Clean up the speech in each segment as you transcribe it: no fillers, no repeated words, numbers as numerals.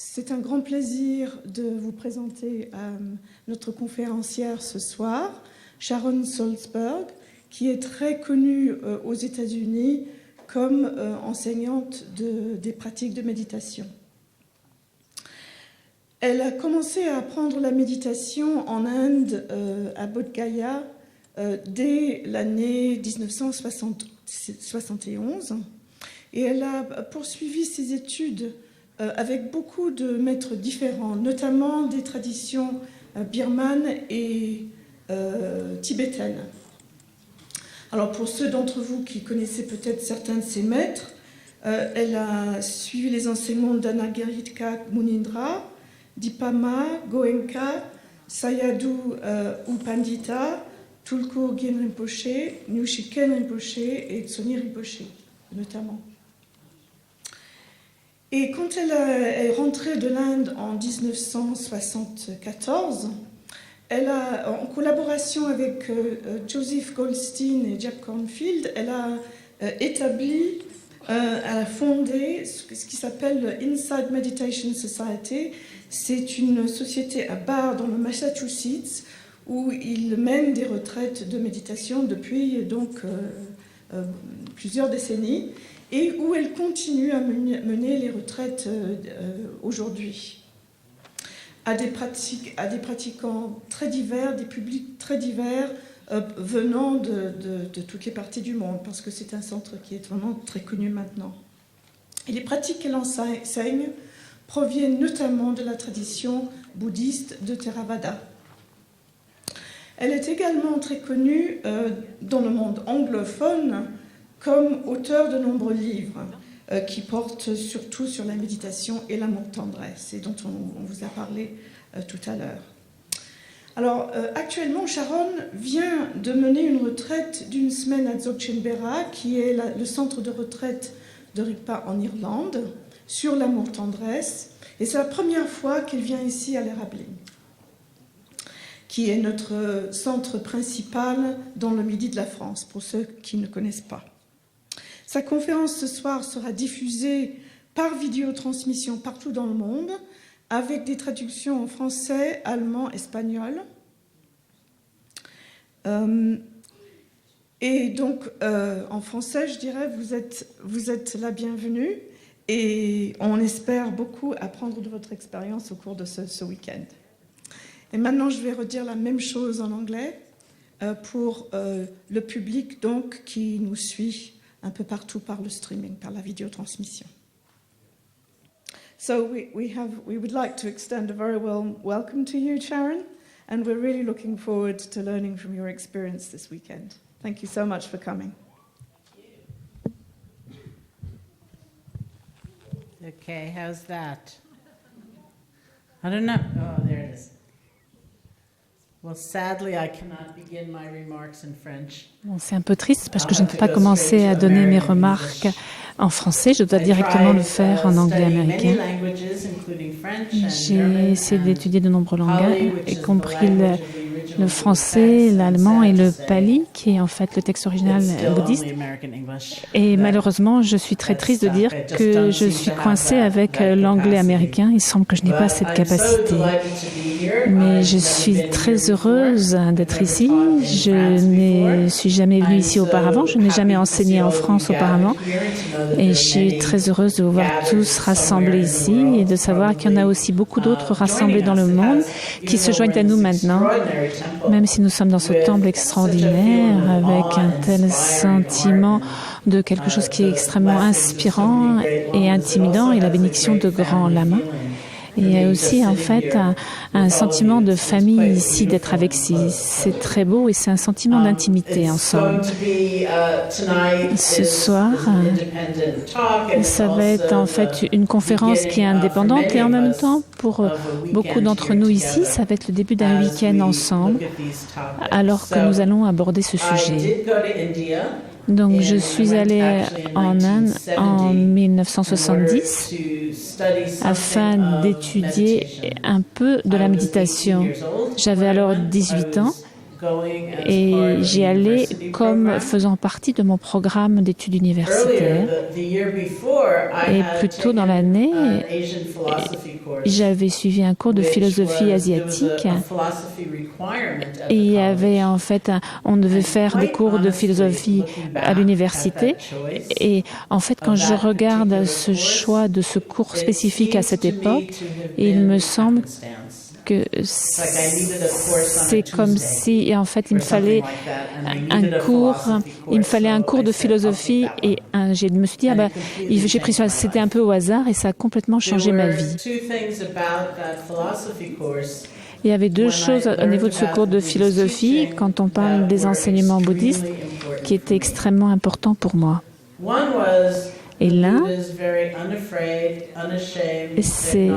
C'est un grand plaisir de vous présenter notre conférencière ce soir, Sharon Salzberg, qui est très connue aux États-Unis comme enseignante des pratiques de méditation. Elle a commencé à apprendre la méditation en Inde, à Bodh Gaya, dès l'année 1971. Et elle a poursuivi ses études avec beaucoup de maîtres différents, notamment des traditions birmanes et tibétaines. Alors pour ceux d'entre vous qui connaissaient peut-être certains de ces maîtres, elle a suivi les enseignements d'Anagarika Munindra, Dipama, Goenka, Sayadaw U Pandita, Tulku Urgyen Rinpoche, Nyuchiken Rinpoche et Tsoni Rinpoche, notamment. Et quand elle est rentrée de l'Inde en 1974, elle a, en collaboration avec Joseph Goldstein et Jack Kornfield, elle a établi, elle a fondé ce qui s'appelle le Inside Meditation Society. C'est une société à Barre dans le Massachusetts où il mène des retraites de méditation depuis donc plusieurs décennies et où elle continue à mener les retraites aujourd'hui à des pratiquants très divers, des publics très divers venant de toutes les parties du monde, parce que c'est un centre qui est vraiment très connu maintenant. Et les pratiques qu'elle enseigne proviennent notamment de la tradition bouddhiste de Theravada. Elle est également très connue dans le monde anglophone comme auteur de nombreux livres qui portent surtout sur la méditation et l'amour-tendresse, et dont on vous a parlé tout à l'heure. Alors, actuellement, Sharon vient de mener une retraite d'une semaine à Dzogchen-Bera, qui est le centre de retraite de Rigpa en Irlande, sur l'amour-tendresse, et c'est la première fois qu'elle vient ici à l'Erablin, qui est notre centre principal dans le midi de la France, pour ceux qui ne connaissent pas. Sa conférence ce soir sera diffusée par vidéotransmission partout dans le monde, avec des traductions en français, allemand, espagnol. Et donc, en français, je dirais, vous êtes la bienvenue, et on espère beaucoup apprendre de votre expérience au cours de ce week-end. Et maintenant, je vais redire la même chose en anglais pour le public donc, qui nous suit un peu partout par le streaming, par la vidéotransmission. So we would like to extend a very warm welcome to you, Sharon, and we're really looking forward to learning from your experience this weekend. Thank you so much for coming. Okay, how's that? I don't know. Oh, there it is. Well, sadly, I cannot begin my remarks in French. Bon, c'est un peu triste parce que je ne peux pas commencer à donner mes remarques en français. Je dois directement le faire en anglais américain. J'ai essayé d'étudier de nombreux langages, y compris le français, l'allemand et le pali, qui est en fait le texte original bouddhiste. Et malheureusement, je suis très triste de dire que je suis coincée avec l'anglais américain. Il semble que je n'ai pas cette capacité. Mais je suis très heureuse d'être ici. Je ne suis jamais venue ici auparavant. Je n'ai jamais enseigné en France auparavant. Et je suis très heureuse de vous voir tous rassemblés ici et de savoir qu'il y en a aussi beaucoup d'autres rassemblés dans le monde qui se joignent à nous maintenant. Même si nous sommes dans ce temple extraordinaire, avec un tel sentiment de quelque chose qui est extrêmement inspirant et intimidant, et la bénédiction de grands lamas. Et il y a aussi en fait un sentiment de famille ici, d'être avec ici. C'est très beau et c'est un sentiment d'intimité ensemble. Ce soir, ça va être en fait une conférence qui est indépendante et en même temps, pour beaucoup d'entre nous ici, ça va être le début d'un week-end ensemble alors que nous allons aborder ce sujet. Donc, je suis allée en Inde en 1970 afin d'étudier un peu de la méditation. J'avais alors 18 ans Et j'y allais comme faisant partie de mon programme d'études universitaires. Et plus tôt dans l'année, j'avais suivi un cours de philosophie asiatique. Et il y avait en fait, on devait faire des cours de philosophie à l'université. Et en fait, quand je regarde ce choix de ce cours spécifique à cette époque, il me semble que c'est comme si, en fait, il me fallait un cours de philosophie et je me suis dit, j'ai pris ça, c'était un peu au hasard et ça a complètement changé ma vie. Il y avait deux choses au niveau de ce cours de philosophie, quand on parle des enseignements bouddhistes, qui étaient extrêmement importants pour moi. Et là, c'est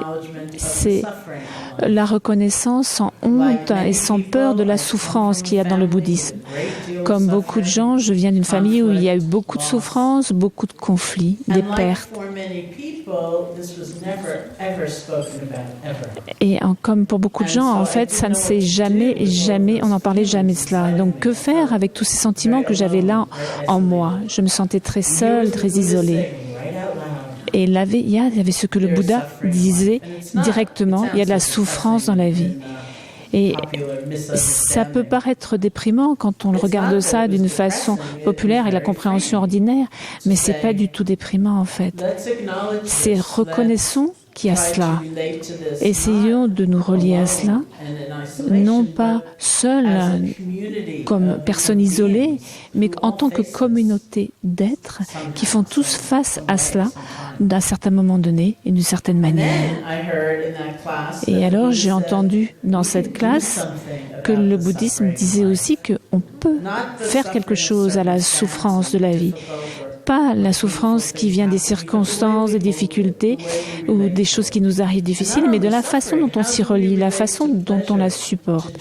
la reconnaissance sans honte et sans peur de la souffrance qu'il y a dans le bouddhisme. Comme beaucoup de gens, je viens d'une famille où il y a eu beaucoup de souffrances, beaucoup de conflits, des pertes. Et comme pour beaucoup de gens, en fait, ça ne s'est jamais, on n'en parlait jamais de cela. Donc, que faire avec tous ces sentiments que j'avais là en moi? Je me sentais très seule, très isolée. Et il y avait ce que le Bouddha disait directement, il y a de la souffrance dans la vie. Et ça peut paraître déprimant quand on regarde ça d'une façon populaire et la compréhension ordinaire, mais ce n'est pas du tout déprimant en fait. C'est reconnaissons qu'il y a cela. Essayons de nous relier à cela, non pas seuls comme personnes isolées, mais en tant que communauté d'êtres qui font tous face à cela d'un certain moment donné et d'une certaine manière. Et alors j'ai entendu dans cette classe que le bouddhisme disait aussi qu'on peut faire quelque chose à la souffrance de la vie. Pas la souffrance qui vient des circonstances, des difficultés ou des choses qui nous arrivent difficiles, mais de la façon dont on s'y relie, la façon dont on la supporte.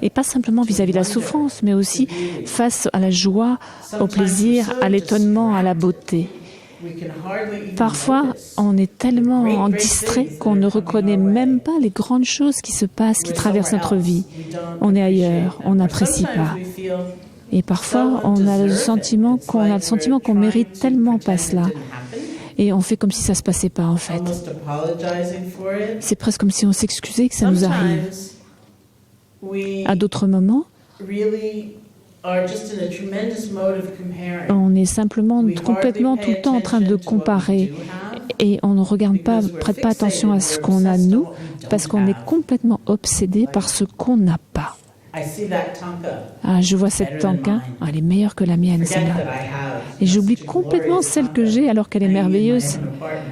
Et pas simplement vis-à-vis de la souffrance, mais aussi face à la joie, au plaisir, à l'étonnement, à la beauté. Parfois, on est tellement distrait qu'on ne reconnaît même pas les grandes choses qui se passent, qui traversent notre vie. On est ailleurs, on n'apprécie pas. Et parfois, on a le sentiment qu'on mérite tellement pas cela. Et on fait comme si ça ne se passait pas, en fait. C'est presque comme si on s'excusait que ça nous arrive. À d'autres moments, on est simplement complètement tout le temps en train de comparer. Et on ne prête pas attention à ce qu'on a, nous, parce qu'on est complètement obsédé par ce qu'on n'a pas. Je vois cette tanka, elle est meilleure que la mienne, celle-là. Et j'oublie complètement celle que j'ai alors qu'elle est merveilleuse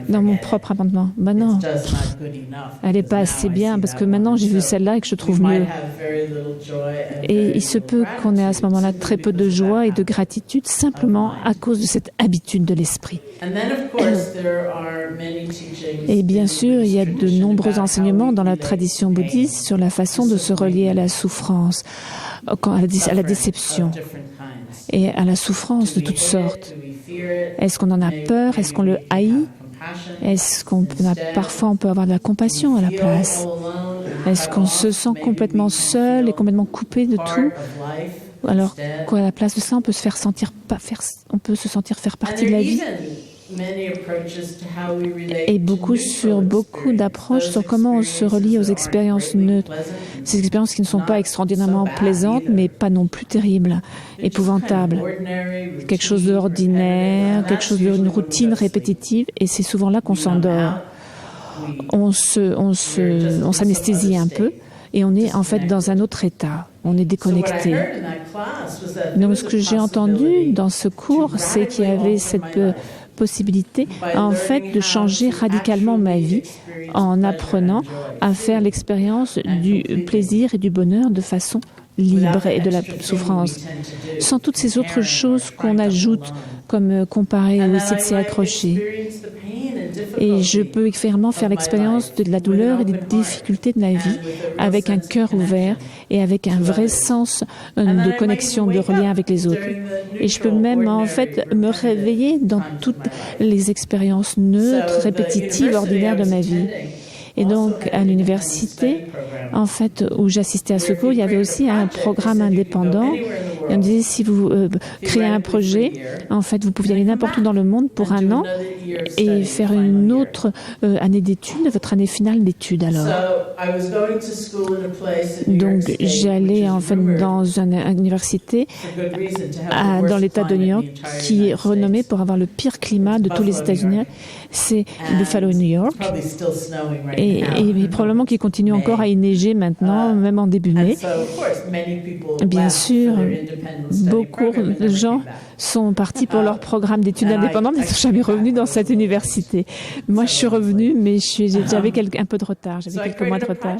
dans mon propre appartement. Non, elle n'est pas assez bien parce que maintenant j'ai vu celle-là et que je trouve mieux. Et il se peut qu'on ait à ce moment-là très peu de joie et de gratitude simplement à cause de cette habitude de l'esprit. Et bien sûr, il y a de nombreux enseignements dans la tradition bouddhiste sur la façon de se relier à la souffrance, à la déception et à la souffrance de toutes sortes. Est-ce qu'on en a peur? Est-ce qu'on le haït? Est-ce parfois on peut avoir de la compassion à la place? Est-ce qu'on se sent complètement seul et complètement coupé de tout? Alors qu'à la place de ça, on peut se sentir faire partie de la vie. Et beaucoup d'approches sur comment on se relie aux expériences neutres. Ces expériences qui ne sont pas extraordinairement plaisantes, mais pas non plus terribles, épouvantables. Quelque chose d'ordinaire, quelque chose d'une routine répétitive, et c'est souvent là qu'on s'endort. On s'anesthésie un peu, et on est en fait dans un autre état. On est déconnecté. Donc ce que j'ai entendu dans ce cours, c'est qu'il y avait cette possibilité en fait de changer radicalement ma vie en apprenant à faire l'expérience du plaisir et du bonheur de façon libre et de la souffrance, sans toutes ces autres choses qu'on ajoute comme comparer ou essayer de s'y accrocher. Et je peux vraiment faire l'expérience de la douleur et des difficultés de la vie avec un cœur ouvert et avec un vrai sens de connexion, de relien avec les autres. Et je peux même en fait me réveiller dans toutes les expériences neutres, répétitives, ordinaires de ma vie. Et donc, à l'université, en fait, où j'assistais à ce cours, il y avait aussi un programme indépendant. Et on disait, si vous créez un projet, en fait, vous pouviez aller n'importe où dans le monde pour un an et faire une autre année d'études, votre année finale d'études alors. Donc, j'allais en fait dans une université dans l'État de New York qui est renommé pour avoir le pire climat de tous les États-Unis. C'est Buffalo, New York. Et probablement qu'il continue encore à y neiger maintenant, même en début mai. Bien sûr, beaucoup de gens sont partis pour leur programme d'études indépendantes et ne sont jamais revenus dans cette université. Moi, je suis revenue, mais j'avais un peu de retard, j'avais quelques mois de retard.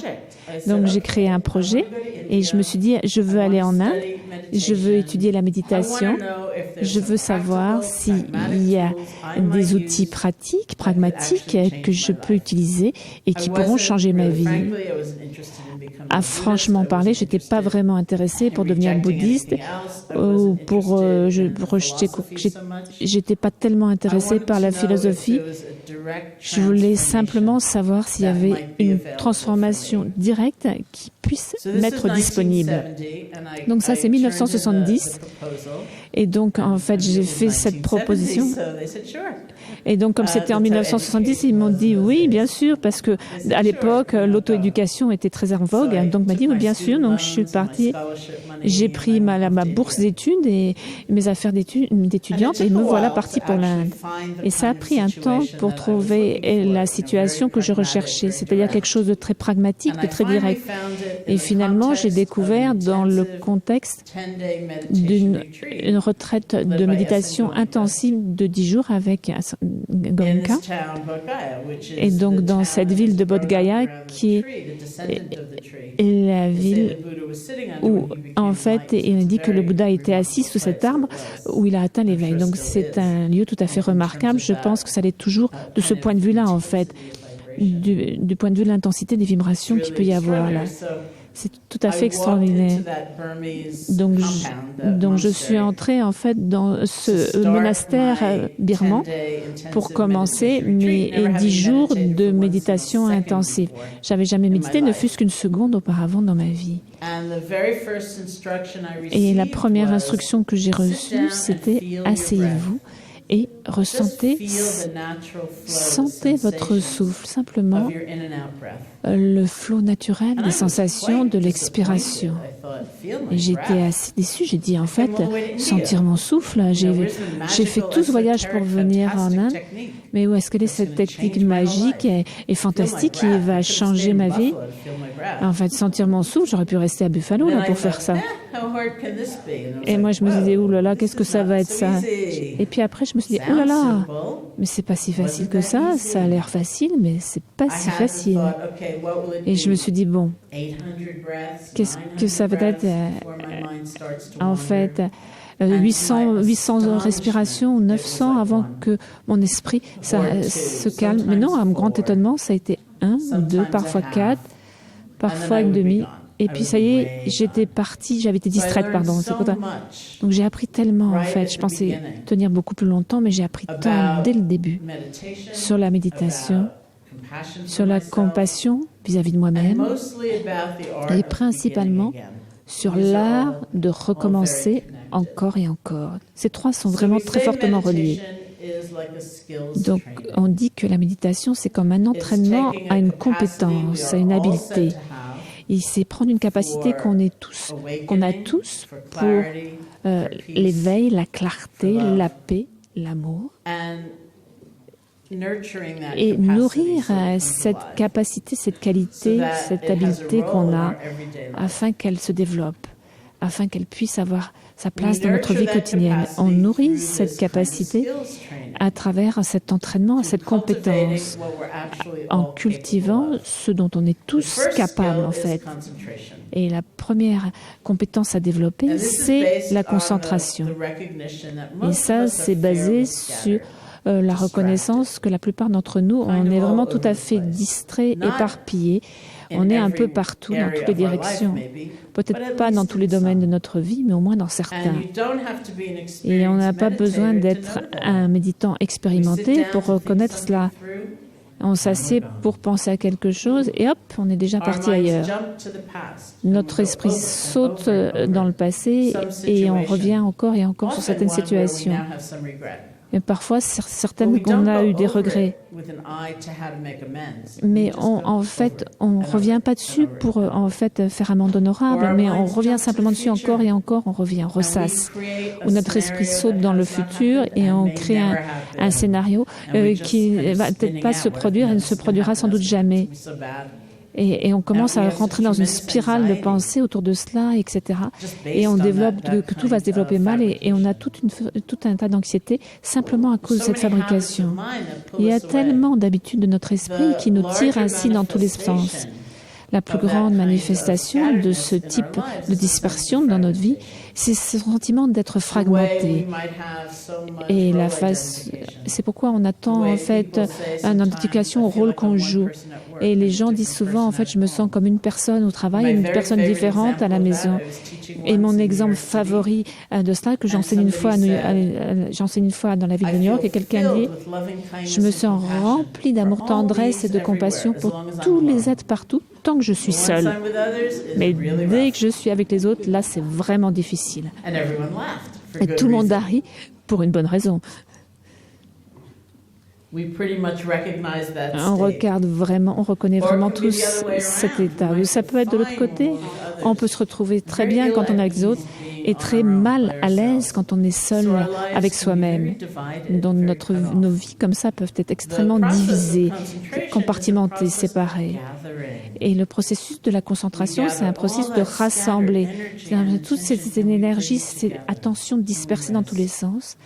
Donc, j'ai créé un projet et je me suis dit, je veux aller en Inde, je veux étudier la méditation, je veux savoir s'il y a des outils pratiques, pragmatiques que je peux utiliser et qui pourront changer ma vie. À franchement parler, je n'étais pas vraiment intéressée pour devenir bouddhiste ou pour j'étais pas tellement intéressée par la philosophie. Je voulais simplement savoir s'il y avait une transformation directe qui puisse m'être disponible. Donc ça, c'est 1970. Et donc, en fait, j'ai fait cette proposition. Et donc, comme c'était en 1970, ils m'ont dit oui, bien sûr, parce que à l'époque, l'auto-éducation était très en vogue. Donc, m'a dit oui, bien sûr. Donc, je suis partie. J'ai pris ma bourse d'études et mes affaires d'étudiante et me voilà partie pour l'Inde. Et ça a pris un temps pour trouver la situation que je recherchais, c'est-à-dire quelque chose de très pragmatique, de très direct. Et finalement, j'ai découvert dans le contexte d'une retraite de méditation intensive de 10 jours avec Goenka. Et donc, dans cette ville de Bodh Gaya, qui est la ville où, en fait, il dit que le Bouddha était assis sous cet arbre où il a atteint l'éveil. Donc, c'est un lieu tout à fait remarquable. Je pense que ça l'est toujours de ce point de vue-là, en fait, du point de vue de l'intensité des vibrations qu'il peut y avoir là. C'est tout à fait extraordinaire. Donc, je suis entrée en fait dans ce monastère birman pour commencer mes 10 jours de méditation intensive. J'avais jamais médité, ne fût-ce qu'une seconde auparavant dans ma vie. Et la première instruction que j'ai reçue, c'était « Asseyez-vous » et ressentez, sentez votre souffle, simplement le flot naturel des sensations de l'expiration. Et j'étais assez déçue, j'ai dit en fait, sentir mon souffle, j'ai fait tout ce voyage pour venir en Inde, mais où est-ce qu'elle est cette technique magique et fantastique qui va changer ma vie? En fait, sentir mon souffle, j'aurais pu rester à Buffalo là, pour faire ça. Et moi, je me disais, oulala, qu'est-ce que ça va être ça? Et puis après, je me suis dit, oulala, mais c'est pas si facile que ça a l'air facile, mais c'est pas si facile. Et je me suis dit, bon, qu'est-ce que ça va être en fait 800 respirations ou 900 avant que mon esprit se calme. Mais non, à mon grand étonnement, ça a été 1, 2, parfois 4, parfois une demi. Et puis ça y est, j'étais partie, j'avais été distraite, pardon. Donc j'ai appris tellement en fait. Je pensais tenir beaucoup plus longtemps, mais j'ai appris tant dès le début sur la méditation, sur la compassion vis-à-vis de moi-même et principalement sur l'art de recommencer encore et encore. Ces trois sont vraiment très fortement reliés. Donc, on dit que la méditation, c'est comme un entraînement à une compétence, à une habileté. Et c'est prendre une capacité qu'on a tous pour l'éveil, la clarté, la paix, l'amour. Et nourrir cette capacité, cette qualité, cette habileté qu'on a afin qu'elle se développe, afin qu'elle puisse avoir sa place dans notre vie quotidienne. On nourrit cette capacité à travers cet entraînement, cette compétence, en cultivant ce dont on est tous capables en fait. Et la première compétence à développer, c'est la concentration. Et ça, c'est basé sur la reconnaissance que la plupart d'entre nous, on est vraiment tout à fait distraits, éparpillés. On est un peu partout, dans toutes les directions. Peut-être pas dans tous les domaines de notre vie, mais au moins dans certains. Et on n'a pas besoin d'être un méditant expérimenté pour reconnaître cela. On s'assied pour penser à quelque chose et hop, on est déjà parti ailleurs. Notre esprit saute dans le passé et on revient encore et encore sur certaines situations. Et parfois, certaines qu'on a eu des regrets. Mais en fait, on ne revient pas dessus pour en fait faire amende honorable, mais on revient simplement dessus encore et encore, on revient, on ressasse. Où notre esprit saute dans le futur et on crée un scénario qui ne va peut-être pas se produire et ne se produira sans doute jamais. Et on commence à rentrer dans une spirale de pensée autour de cela, etc. Et on développe que tout va se développer mal et on a tout un tas d'anxiété simplement à cause de cette fabrication. Il y a tellement d'habitudes de notre esprit qui nous tirent ainsi dans tous les sens. La plus grande manifestation de ce type de dispersion dans notre vie, c'est ce sentiment d'être fragmenté. Et c'est pourquoi on attend en fait une identification au rôle qu'on joue. Et les gens disent souvent, en fait, je me sens comme une personne au travail et une personne différente à la maison. Et mon exemple favori de cela, que j'enseigne une fois dans la ville de New York, et quelqu'un dit, je me sens rempli d'amour, tendresse et de compassion pour tous les êtres partout, tant que je suis seule. Mais dès que je suis avec les autres, là, c'est vraiment difficile. Et tout le monde a ri pour une bonne raison. On reconnaît vraiment tous cet état. Ça peut être de l'autre côté. On peut se retrouver très bien quand on est avec les autres et très mal à l'aise quand on est seul avec soi-même. Donc nos vies comme ça peuvent être extrêmement divisées, compartimentées, séparées. Et le processus de la concentration, c'est un processus de rassembler. Toute cette énergie, cette attention dispersée dans tous les sens.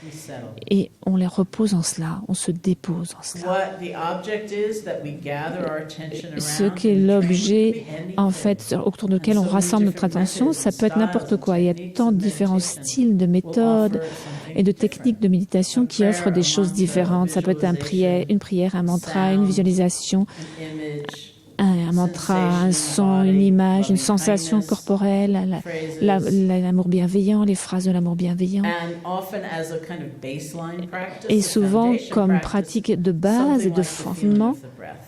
Et on les repose en cela, on se dépose en cela. Ce qui est l'objet, en fait, autour duquel on rassemble notre attention, ça peut être n'importe quoi. Il y a tant de différents styles, de méthodes et de techniques de méditation qui offrent des choses différentes. Ça peut être une prière, un mantra, une visualisation, un mantra, un son, une image, une sensation corporelle, l'amour bienveillant, les phrases de l'amour bienveillant. Et souvent, comme pratique de base et de fondement,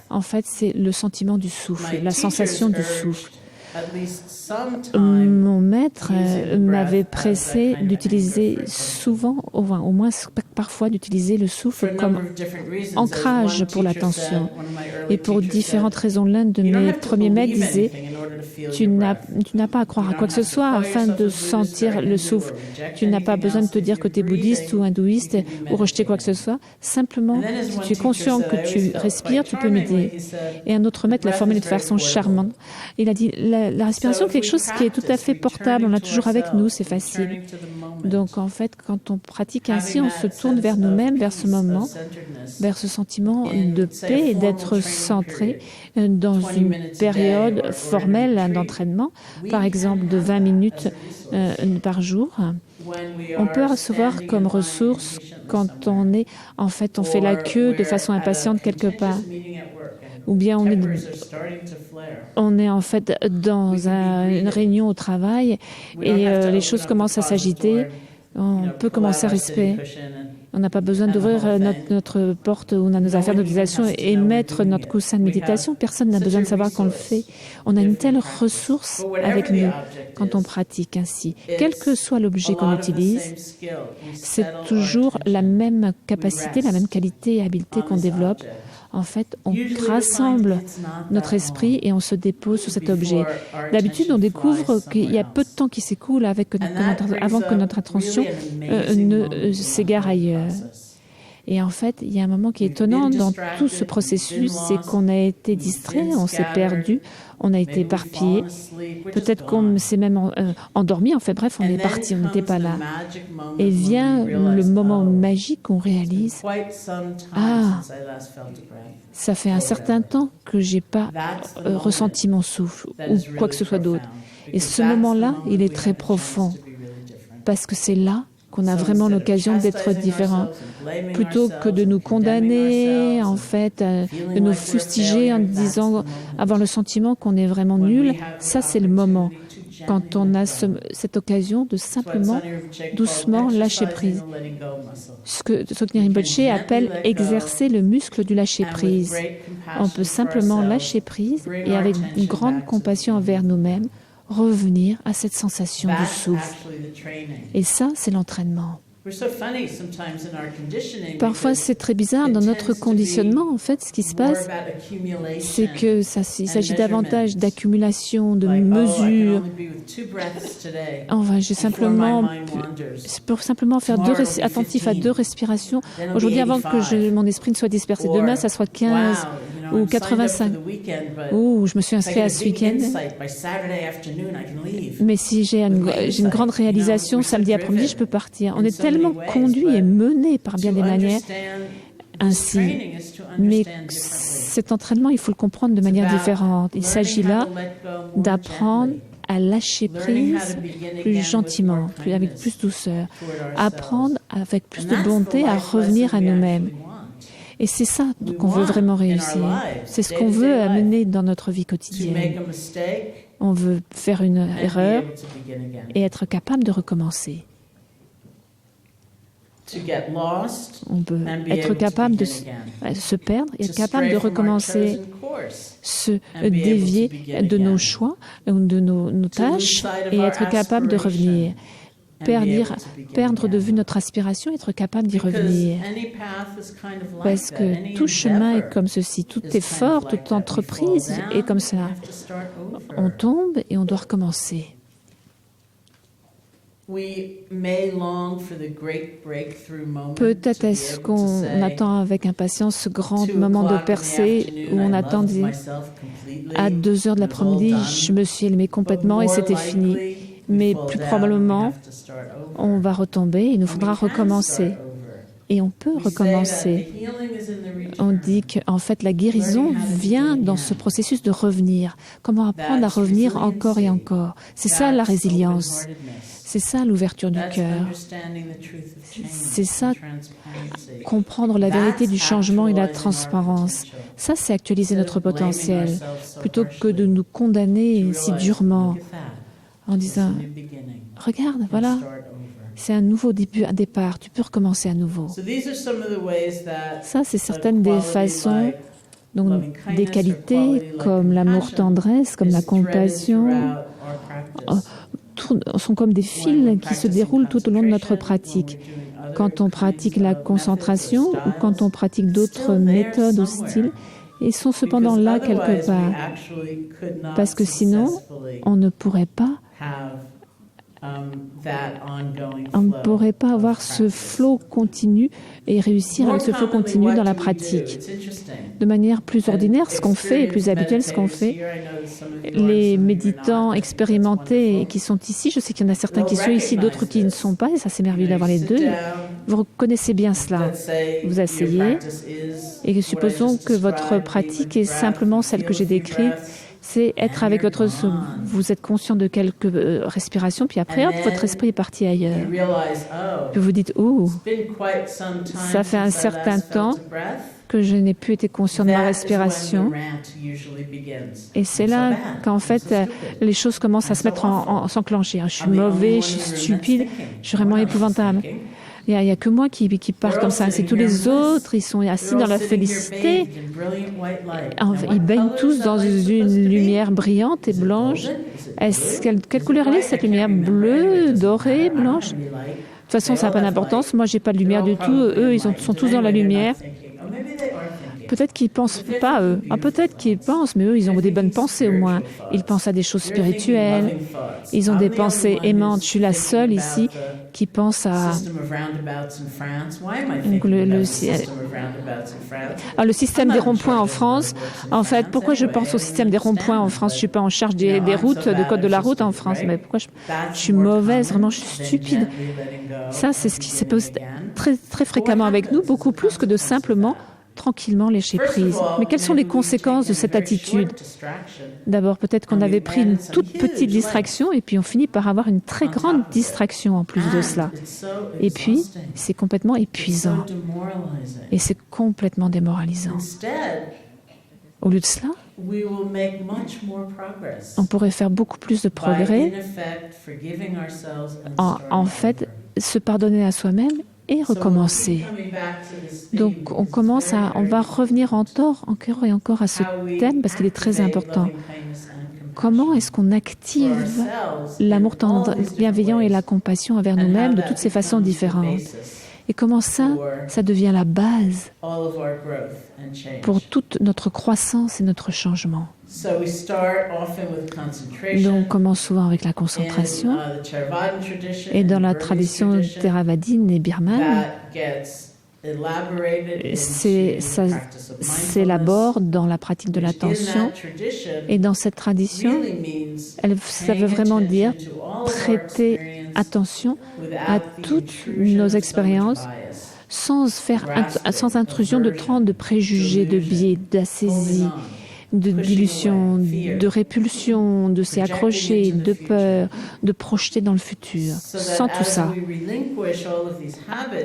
en fait, c'est le sentiment du souffle, la sensation du souffle. Mon maître m'avait pressé d'utiliser souvent, au moins parfois, d'utiliser le souffle comme ancrage pour l'attention. Et pour différentes raisons, l'un de mes premiers maîtres disait « Tu n'as pas à croire à quoi que ce soit afin de sentir le souffle. Tu n'as pas besoin de te dire que tu es bouddhiste ou hindouiste ou rejeter quoi que ce soit. Simplement, si tu es conscient que tu respires, tu peux m'aider. » Et un autre maître l'a formulé de façon charmante. Il a dit la respiration, quelque chose qui est tout à fait portable, on l'a toujours avec nous, c'est facile. Donc en fait, quand on pratique ainsi, on se tourne vers nous-mêmes, vers ce moment, vers ce sentiment de paix et d'être centré dans une période formelle d'entraînement, par exemple de 20 minutes par jour. On peut recevoir comme ressource quand on fait la queue de façon impatiente quelque part. Ou bien on est en fait dans une réunion au travail et les choses commencent à s'agiter. On peut commencer à respirer. On n'a pas besoin d'ouvrir notre porte où on a nos affaires de méditation et mettre notre coussin de méditation. Personne n'a besoin de savoir qu'on le fait. On a une telle ressource avec nous quand on pratique ainsi. Quel que soit l'objet qu'on utilise, c'est toujours la même capacité, la même qualité et habileté qu'on développe. En fait, on rassemble notre esprit et on se dépose sur cet objet. D'habitude, on découvre qu'il y a peu de temps qui s'écoule avant que notre attention ne s'égare ailleurs. Et en fait, il y a un moment qui est étonnant dans tout ce processus, c'est qu'on a été distrait, on s'est perdu, on a été éparpillé. Peut-être qu'on s'est même endormi. En fait, bref, on est parti, on n'était pas là. Et vient le moment magique où on réalise « Ah, ça fait un certain temps que je n'ai pas ressenti mon souffle ou quoi que ce soit d'autre. » Et ce moment-là, il est très profond parce que c'est là qu'on a vraiment l'occasion d'être différent. Plutôt que de nous condamner, en fait, de nous fustiger en disant, avoir le sentiment qu'on est vraiment nul, ça c'est le moment quand on a cette occasion de simplement, doucement lâcher prise. Ce que Tsoknyi Rinpoche appelle exercer le muscle du lâcher prise. On peut simplement lâcher prise et avec une grande compassion envers nous-mêmes, revenir à cette sensation du souffle. Et ça, c'est l'entraînement. Parfois, c'est très bizarre. Dans notre conditionnement, en fait, ce qui se passe, c'est que il s'agit davantage d'accumulation, de mesures. Enfin, j'ai simplement, pour simplement faire attentif à 2 respirations. Aujourd'hui, avant que mon esprit ne soit dispersé. Demain, ça soit 15 ou 85. Ouh, je me suis inscrit à ce week-end. Mais si j'ai une grande réalisation samedi après-midi, je peux partir. On est tellement conduit et mené par bien des manières ainsi. Mais cet entraînement, il faut le comprendre de manière différente. Il s'agit là d'apprendre à lâcher prise plus gentiment, avec plus douceur, apprendre avec plus de bonté à revenir à nous-mêmes. Et c'est ça qu'on veut vraiment réussir. C'est ce qu'on veut amener dans notre vie quotidienne. On veut faire une erreur et être capable de recommencer. On peut être capable de se perdre et être capable de recommencer, se dévier de nos choix ou de nos tâches et être capable de revenir. Perdre de vue notre aspiration, être capable d'y revenir. Parce que tout chemin est comme ceci, tout effort, toute entreprise est comme ça. On tombe et on doit recommencer. Peut-être est-ce qu'on attend avec impatience ce grand moment de percée où on attendait à 2 heures de l'après-midi, je me suis aimé complètement et c'était fini. Mais plus probablement, on va retomber, il nous faudra recommencer. Et on peut recommencer. On dit qu'en fait, la guérison vient dans ce processus de revenir. Comment apprendre à revenir encore et encore? C'est ça la résilience. C'est ça l'ouverture du cœur. C'est ça, comprendre la vérité du changement et la transparence. Ça, c'est actualiser notre potentiel, plutôt que de nous condamner si durement en disant « Regarde, voilà, c'est un nouveau départ, tu peux recommencer à nouveau. » Ça, c'est certaines des façons, donc des qualités comme l'amour-tendresse, comme la compassion, sont comme des fils qui se déroulent tout au long de notre pratique. Quand on pratique la concentration ou quand on pratique d'autres méthodes ou styles, ils sont cependant là quelque part. Parce que sinon, on ne pourrait pas avoir ce flot continu et réussir avec ce flot continu dans la pratique. De manière plus ordinaire, ce qu'on fait, et plus habituel, ce qu'on fait, les méditants expérimentés qui sont ici, je sais qu'il y en a certains qui sont ici, d'autres qui ne sont pas, et ça c'est merveilleux d'avoir les deux. Vous reconnaissez bien cela. Vous asseyez, et supposons que votre pratique est simplement celle que j'ai décrite, c'est être avec votre souffle. Vous êtes conscient de quelques respirations, puis après, hop, votre esprit est parti ailleurs. Puis vous dites, oh, ça fait un certain temps que je n'ai plus été conscient de ma respiration. Et c'est là qu'en fait, les choses commencent à se mettre s'enclencher. Je suis mauvais, je suis stupide, je suis vraiment épouvantable. Il n'y a que moi qui part comme ça. C'est tous les autres, ils sont assis dans la félicité. Ils baignent tous dans une lumière brillante et blanche. Quelle couleur elle est, cette lumière? Bleue, dorée, blanche? De toute façon, ça n'a pas d'importance. Moi, je n'ai pas de lumière du tout. Eux, ils sont tous dans la lumière. Peut-être qu'ils ne pensent pas, eux. Peut-être qu'ils pensent, mais eux, ils ont des bonnes pensées au moins. Ils pensent à des choses spirituelles. Ils ont des pensées aimantes. Je suis la seule ici qui pense à... le système des ronds-points en France. En fait, pourquoi je pense au système des ronds-points en France? Je ne suis pas en charge des routes, du code de la route en France. Mais pourquoi je suis mauvaise, vraiment, je suis stupide. Ça, c'est ce qui se pose très, très fréquemment avec nous, beaucoup plus que de simplement tranquillement lâcher prise. Mais quelles sont les conséquences de cette attitude? D'abord, peut-être qu'on avait pris une toute petite distraction et puis on finit par avoir une très grande distraction en plus de cela. Et puis, c'est complètement épuisant. Et c'est complètement démoralisant. Au lieu de cela, on pourrait faire beaucoup plus de progrès en fait, se pardonner à soi-même et recommencer. Donc, on va revenir encore et encore à ce thème parce qu'il est très important. Comment est-ce qu'on active l'amour tendre, bienveillant et la compassion envers nous-mêmes de toutes ces façons différentes? Et comment ça devient la base pour toute notre croissance et notre changement. Donc, on commence souvent avec la concentration. Et dans la tradition theravadine et birmane, s'élabore dans la pratique de l'attention. Et dans cette tradition, ça veut vraiment dire prêter attention à toutes nos expériences sans intrusion de préjugés, de biais, d'assésie, d'illusion, de répulsion, de s'y accrocher, de peur, de projeter dans le futur, sans tout ça.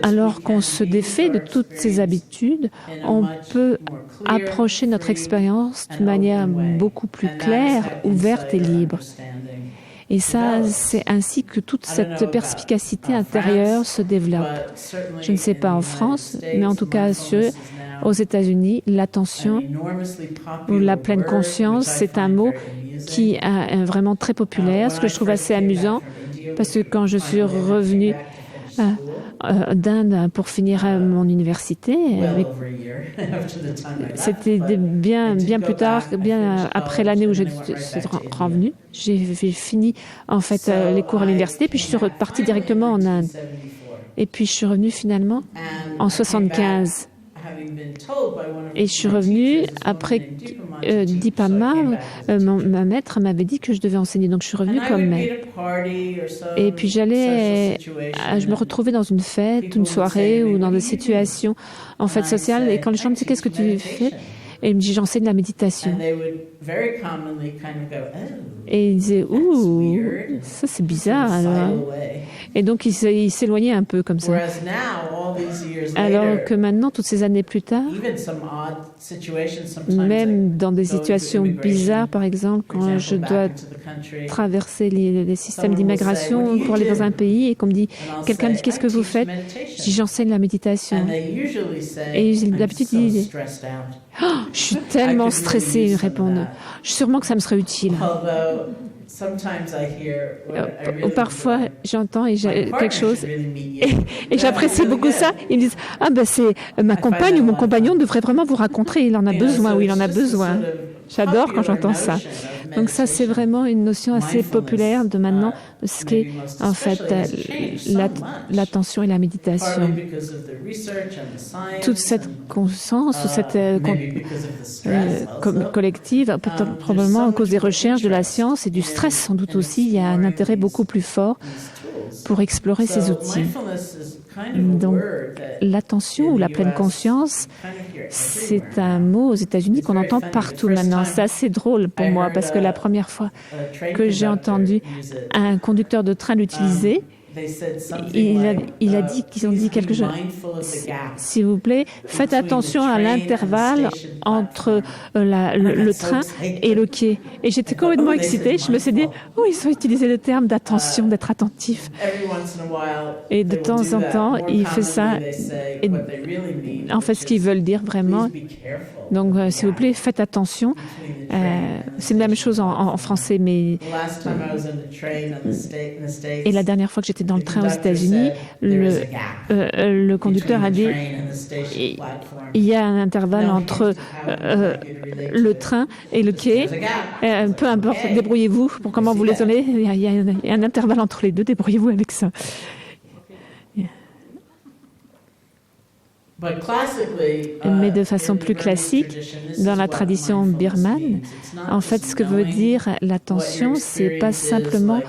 Alors qu'on se défait de toutes ces habitudes, on peut approcher notre expérience d'une manière beaucoup plus claire, ouverte et libre. Et ça, c'est ainsi que toute cette perspicacité intérieure se développe. Je ne sais pas en France, mais en tout cas aux États-Unis, l'attention ou la pleine conscience, c'est un mot qui est vraiment très populaire, ce que je trouve assez amusant, parce que quand je suis revenue d'Inde pour finir mon université, c'était bien plus tard, bien après l'année où je suis revenue. J'ai fini en fait les cours à l'université, puis je suis repartie directement en Inde. Et puis je suis revenue finalement en 1975. Et je suis revenue après Dipama, ma maître m'avait dit que je devais enseigner, donc je suis revenue comme maître. Et puis je me retrouvais dans une fête, une soirée ou dans des situations en fait sociales. Et quand les gens me disaient qu'est-ce que tu fais, et il me dit j'enseigne la méditation. Et ils disaient ouh, ça c'est bizarre alors. Et donc il s'éloignait un peu comme ça. Alors que maintenant, toutes ces années plus tard, même dans des situations bizarres, par exemple, quand je dois traverser les systèmes d'immigration pour aller dans un pays et qu'on me dit, quelqu'un me dit qu'est-ce que vous faites? Je dis j'enseigne la méditation. Et d'habitude ils disent oh, je suis tellement stressée, ils répondent. Sûrement que ça me serait utile. Parfois, j'entends quelque chose et j'apprécie beaucoup ça. Ils me disent « Ah ben c'est ma compagne ou mon compagnon devrait vraiment vous rencontrer, il en a besoin ou il en a besoin. » J'adore quand j'entends ça. Donc ça, c'est vraiment une notion assez populaire de maintenant, de ce qu'est en fait l'attention et la méditation. Toute cette conscience, cette collective, probablement à cause des recherches, de la science et du stress sans doute aussi, il y a un intérêt beaucoup plus fort pour explorer ces outils. Donc, l'attention ou la pleine conscience, c'est un mot aux États-Unis qu'on entend partout maintenant. C'est assez drôle pour moi parce que la première fois que j'ai entendu un conducteur de train l'utiliser, il a dit qu'ils ont dit quelque chose. S'il vous plaît, faites attention à l'intervalle entre le train et le quai. Et j'étais complètement excitée. Je me suis dit, oh, ils ont utilisé le terme d'attention, d'être attentif. Et de temps en temps, il fait ça. Et en fait, ce qu'ils veulent dire vraiment. Donc, s'il vous plaît, faites attention. C'est la même chose en français, mais... Et la dernière fois que j'étais dans le train aux États-Unis, le conducteur a dit il y a un intervalle entre le train et le quai. Peu importe, débrouillez-vous pour comment vous les allez. Il y a un intervalle entre les deux, débrouillez-vous avec ça. Mais de façon plus classique, dans la tradition birmane, en fait, ce que veut dire l'attention, c'est pas simplement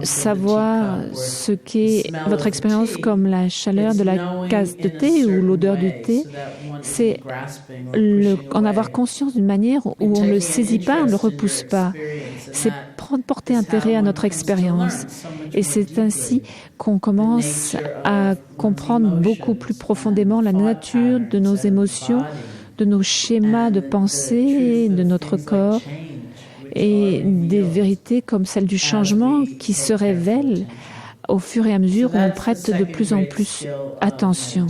savoir ce qu'est votre expérience comme la chaleur de la tasse de thé ou l'odeur du thé, c'est en avoir conscience d'une manière où on ne le saisit pas, on ne le repousse pas. C'est porter intérêt à notre expérience. Et c'est ainsi qu'on commence à comprendre beaucoup plus profondément la nature de nos émotions, de nos schémas de pensée, de notre corps, et des vérités comme celle du changement qui se révèlent au fur et à mesure où on prête de plus en plus attention.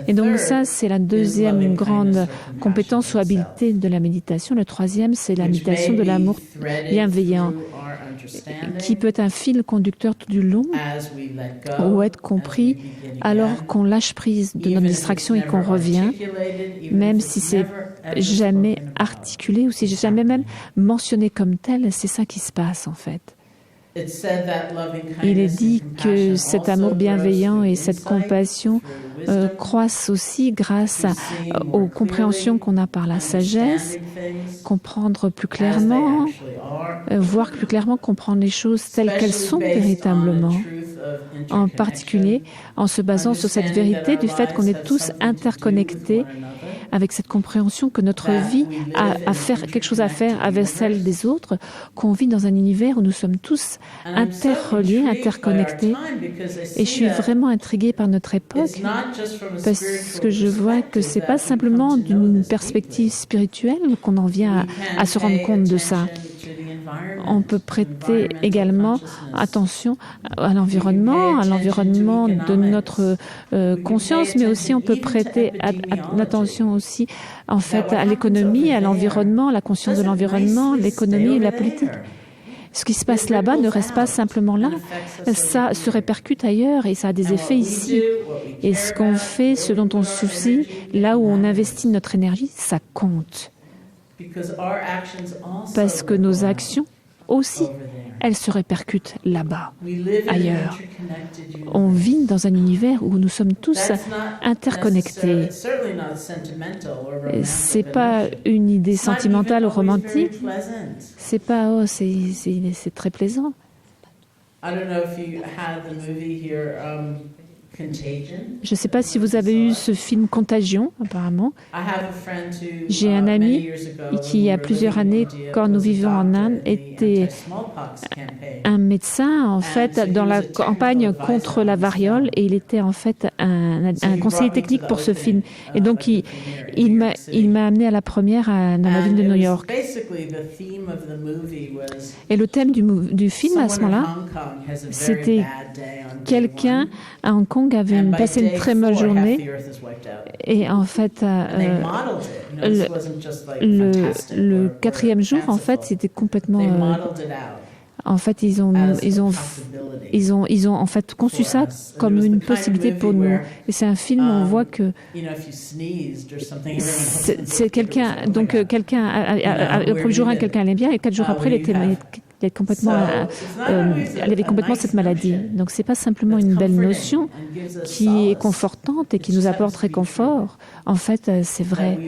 Et donc ça, c'est la deuxième grande compétence ou habileté de la méditation. Le troisième, c'est la méditation de l'amour bienveillant, qui peut être un fil conducteur tout du long ou être compris alors qu'on lâche prise de notre distraction et qu'on revient, même si c'est jamais articulé ou si c'est jamais même mentionné comme tel, c'est ça qui se passe en fait. Il est dit que cet amour bienveillant et cette compassion croissent aussi grâce aux compréhensions qu'on a par la sagesse, comprendre plus clairement, voir plus clairement, comprendre les choses telles qu'elles sont véritablement. En particulier, en se basant sur cette vérité du fait qu'on est tous interconnectés, avec cette compréhension que notre vie a quelque chose à faire avec celle des autres, qu'on vit dans un univers où nous sommes tous interreliés, interconnectés. Et je suis vraiment intriguée par notre époque parce que je vois que c'est pas simplement d'une perspective spirituelle qu'on en vient à se rendre compte de ça. On peut prêter également attention à l'environnement de notre conscience, mais aussi on peut prêter attention aussi en fait à l'économie, à l'environnement, la conscience de l'environnement, l'économie et la politique. Ce qui se passe là-bas ne reste pas simplement là, ça se répercute ailleurs et ça a des effets ici. Et ce qu'on fait, ce dont on se soucie, là où on investit notre énergie, ça compte. Parce que nos actions aussi, elles se répercutent là-bas, ailleurs. On vit dans un univers où nous sommes tous interconnectés. C'est pas une idée sentimentale ou romantique. C'est pas c'est très plaisant. Je ne sais pas si vous avez eu ce film Contagion, apparemment. J'ai un ami qui, il y a plusieurs années, quand nous vivions en Inde, était un médecin, en fait, dans la campagne contre la variole, et il était, en fait, un conseiller technique pour ce film. Et donc, il m'a amené à la première dans la ville de New York. Et le thème du film, à ce moment-là, c'était quelqu'un à Hong Kong avait passé une très mauvaise journée et en fait le quatrième jour en fait c'était complètement en fait ils ont en fait conçu ça comme une possibilité pour nous et c'est un film où on voit que c'est quelqu'un donc quelqu'un le premier jour quelqu'un allait bien et 4 jours après elle avait complètement cette maladie. Donc, c'est pas simplement une belle notion qui est confortante et qui nous apporte réconfort. En fait, c'est vrai.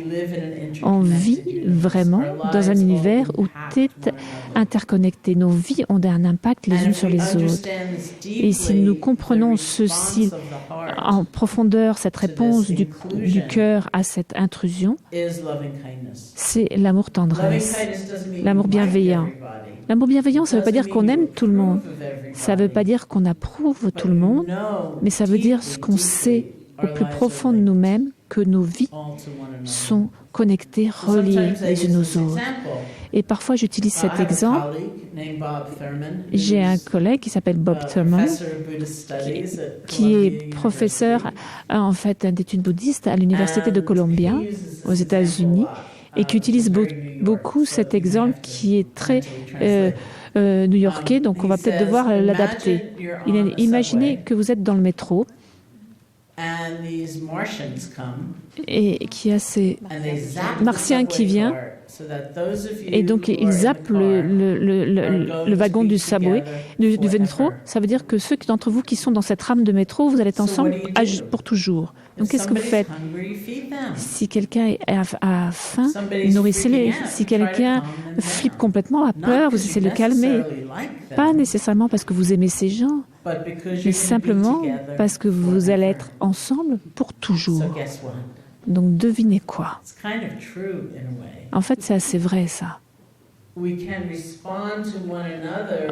On vit vraiment dans un univers où tout est interconnecté. Nos vies ont un impact les unes sur les autres. Et si nous comprenons ceci en profondeur, cette réponse du cœur à cette intrusion, c'est l'amour tendresse, l'amour bienveillant. L'amour bienveillant, ça ne veut pas dire qu'on aime tout le monde. Ça ne veut pas dire qu'on approuve tout le monde, mais ça veut dire ce qu'on sait au plus profond de nous-mêmes, que nos vies sont connectées, reliées les unes aux autres. Et parfois, j'utilise cet exemple. J'ai un collègue qui s'appelle Bob Thurman, qui est professeur en fait d'études bouddhistes à l'Université de Columbia, aux États-Unis, et qui utilise beaucoup cet exemple qui est très new-yorkais, donc on va peut-être devoir l'adapter. Imaginez que vous êtes dans le métro et qu'il y a ces martiens qui viennent et donc ils zappent le wagon du subway, du métro. Ça veut dire que ceux d'entre vous qui sont dans cette rame de métro, vous allez être ensemble pour toujours. Donc qu'est-ce que vous faites? Si quelqu'un a faim, nourrissez-les. Si quelqu'un flippe complètement, a peur, vous essayez de le calmer. Pas nécessairement parce que vous aimez ces gens, mais simplement parce que vous allez être ensemble pour toujours. Donc devinez quoi? En fait, c'est assez vrai ça.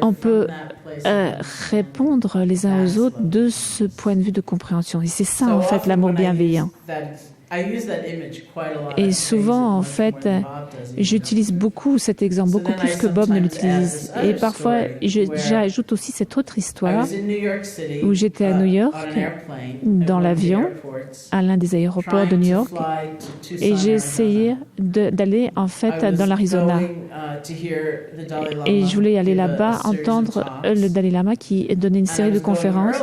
On peut répondre les uns aux autres de ce point de vue de compréhension. Et c'est ça, en fait, l'amour bienveillant. Et souvent, en fait, j'utilise beaucoup cet exemple, beaucoup plus que Bob ne l'utilise. Et parfois, j'ajoute aussi cette autre histoire où j'étais à New York, dans l'avion, à l'un des aéroports de New York, et j'ai essayé d'aller, en fait, dans l'Arizona. Et je voulais aller là-bas, entendre le Dalai Lama qui donnait une série de conférences.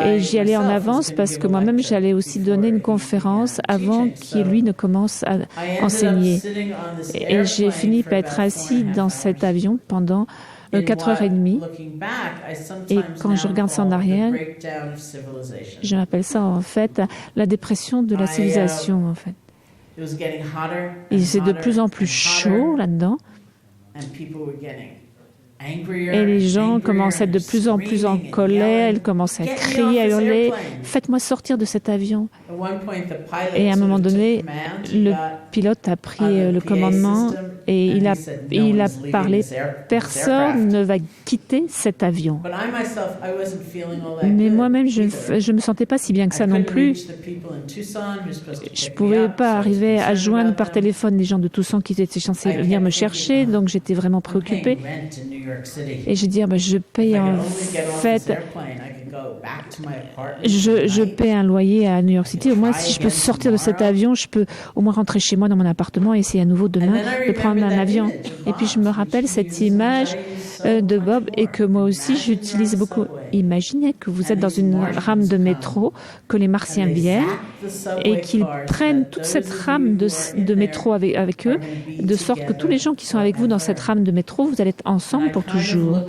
Et j'y allais en avance parce que moi-même, j'allais aussi donner une conférence avant qu'il, lui, ne commence à enseigner. Et j'ai fini par être assis dans cet avion pendant 4h30. Et quand je regarde ça en arrière, je m'appelle ça, en fait, la dépression de la civilisation, en fait. Il faisait de plus en plus chaud là-dedans. Et les gens commençaient à être de plus en plus en colère, ils commençaient à crier, à hurler, « Faites-moi sortir de cet avion !» Et à un moment donné, le pilote a pris le commandement et il a parlé, « Personne ne va quitter cet avion. » Mais moi-même, je ne me sentais pas si bien que ça non plus. Je ne pouvais pas arriver à joindre par téléphone les gens de Tucson qui étaient censés venir me chercher, donc j'étais vraiment préoccupée. Et j'ai dit, je paye en fait, je paie un loyer à New York City. Au moins, si je peux sortir de cet avion, je peux au moins rentrer chez moi dans mon appartement et essayer à nouveau demain de prendre un avion. Et puis, je me rappelle cette image de Bob et que moi aussi, j'utilise beaucoup. Imaginez que vous êtes dans une rame de métro, que les Martiens viennent et qu'ils prennent toute cette rame de métro avec eux, de sorte que tous les gens qui sont avec vous dans cette rame de métro, vous allez être ensemble pour toujours.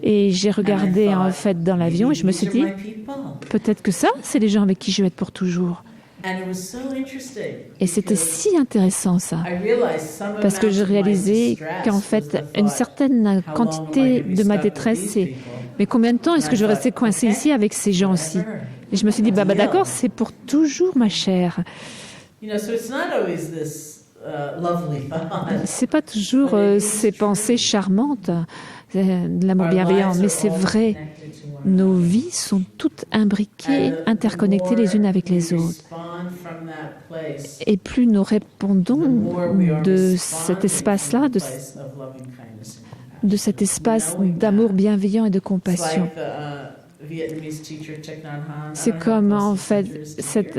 Et j'ai regardé en fait dans l'avion et je me suis dit, peut-être que ça, c'est les gens avec qui je vais être pour toujours. Et c'était si intéressant ça, parce que je réalisais qu'en fait, une certaine quantité de ma détresse, c'est « Mais combien de temps est-ce que je vais rester coincée ici avec ces gens-ci » Et je me suis dit « d'accord, c'est pour toujours, ma chère. » C'est pas toujours ces pensées charmantes, de l'amour bienveillant, mais c'est vrai. Nos vies sont toutes imbriquées, interconnectées les unes avec les autres. Et plus nous répondons de cet espace-là, de cet espace d'amour bienveillant et de compassion. C'est comme en fait cet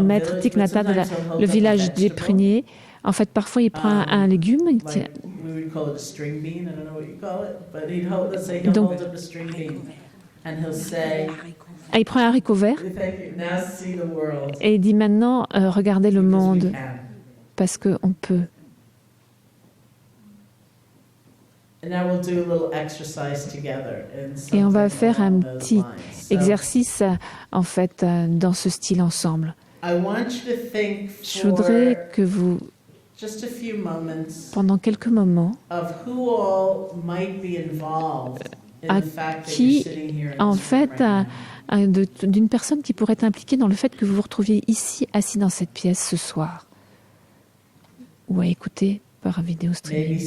maître Thich Nhat Hanh de le village des pruniers. En fait, parfois, il prend un légume. Donc, il prend un haricot vert et il dit maintenant, regardez le monde, parce qu'on peut. Et on va faire un petit exercice, en fait, dans ce style ensemble. Je voudrais que vous, pendant quelques moments, à qui, en fait, d'une personne qui pourrait être impliquée dans le fait que vous vous retrouviez ici, assis dans cette pièce ce soir, ou à écouter par vidéo streaming.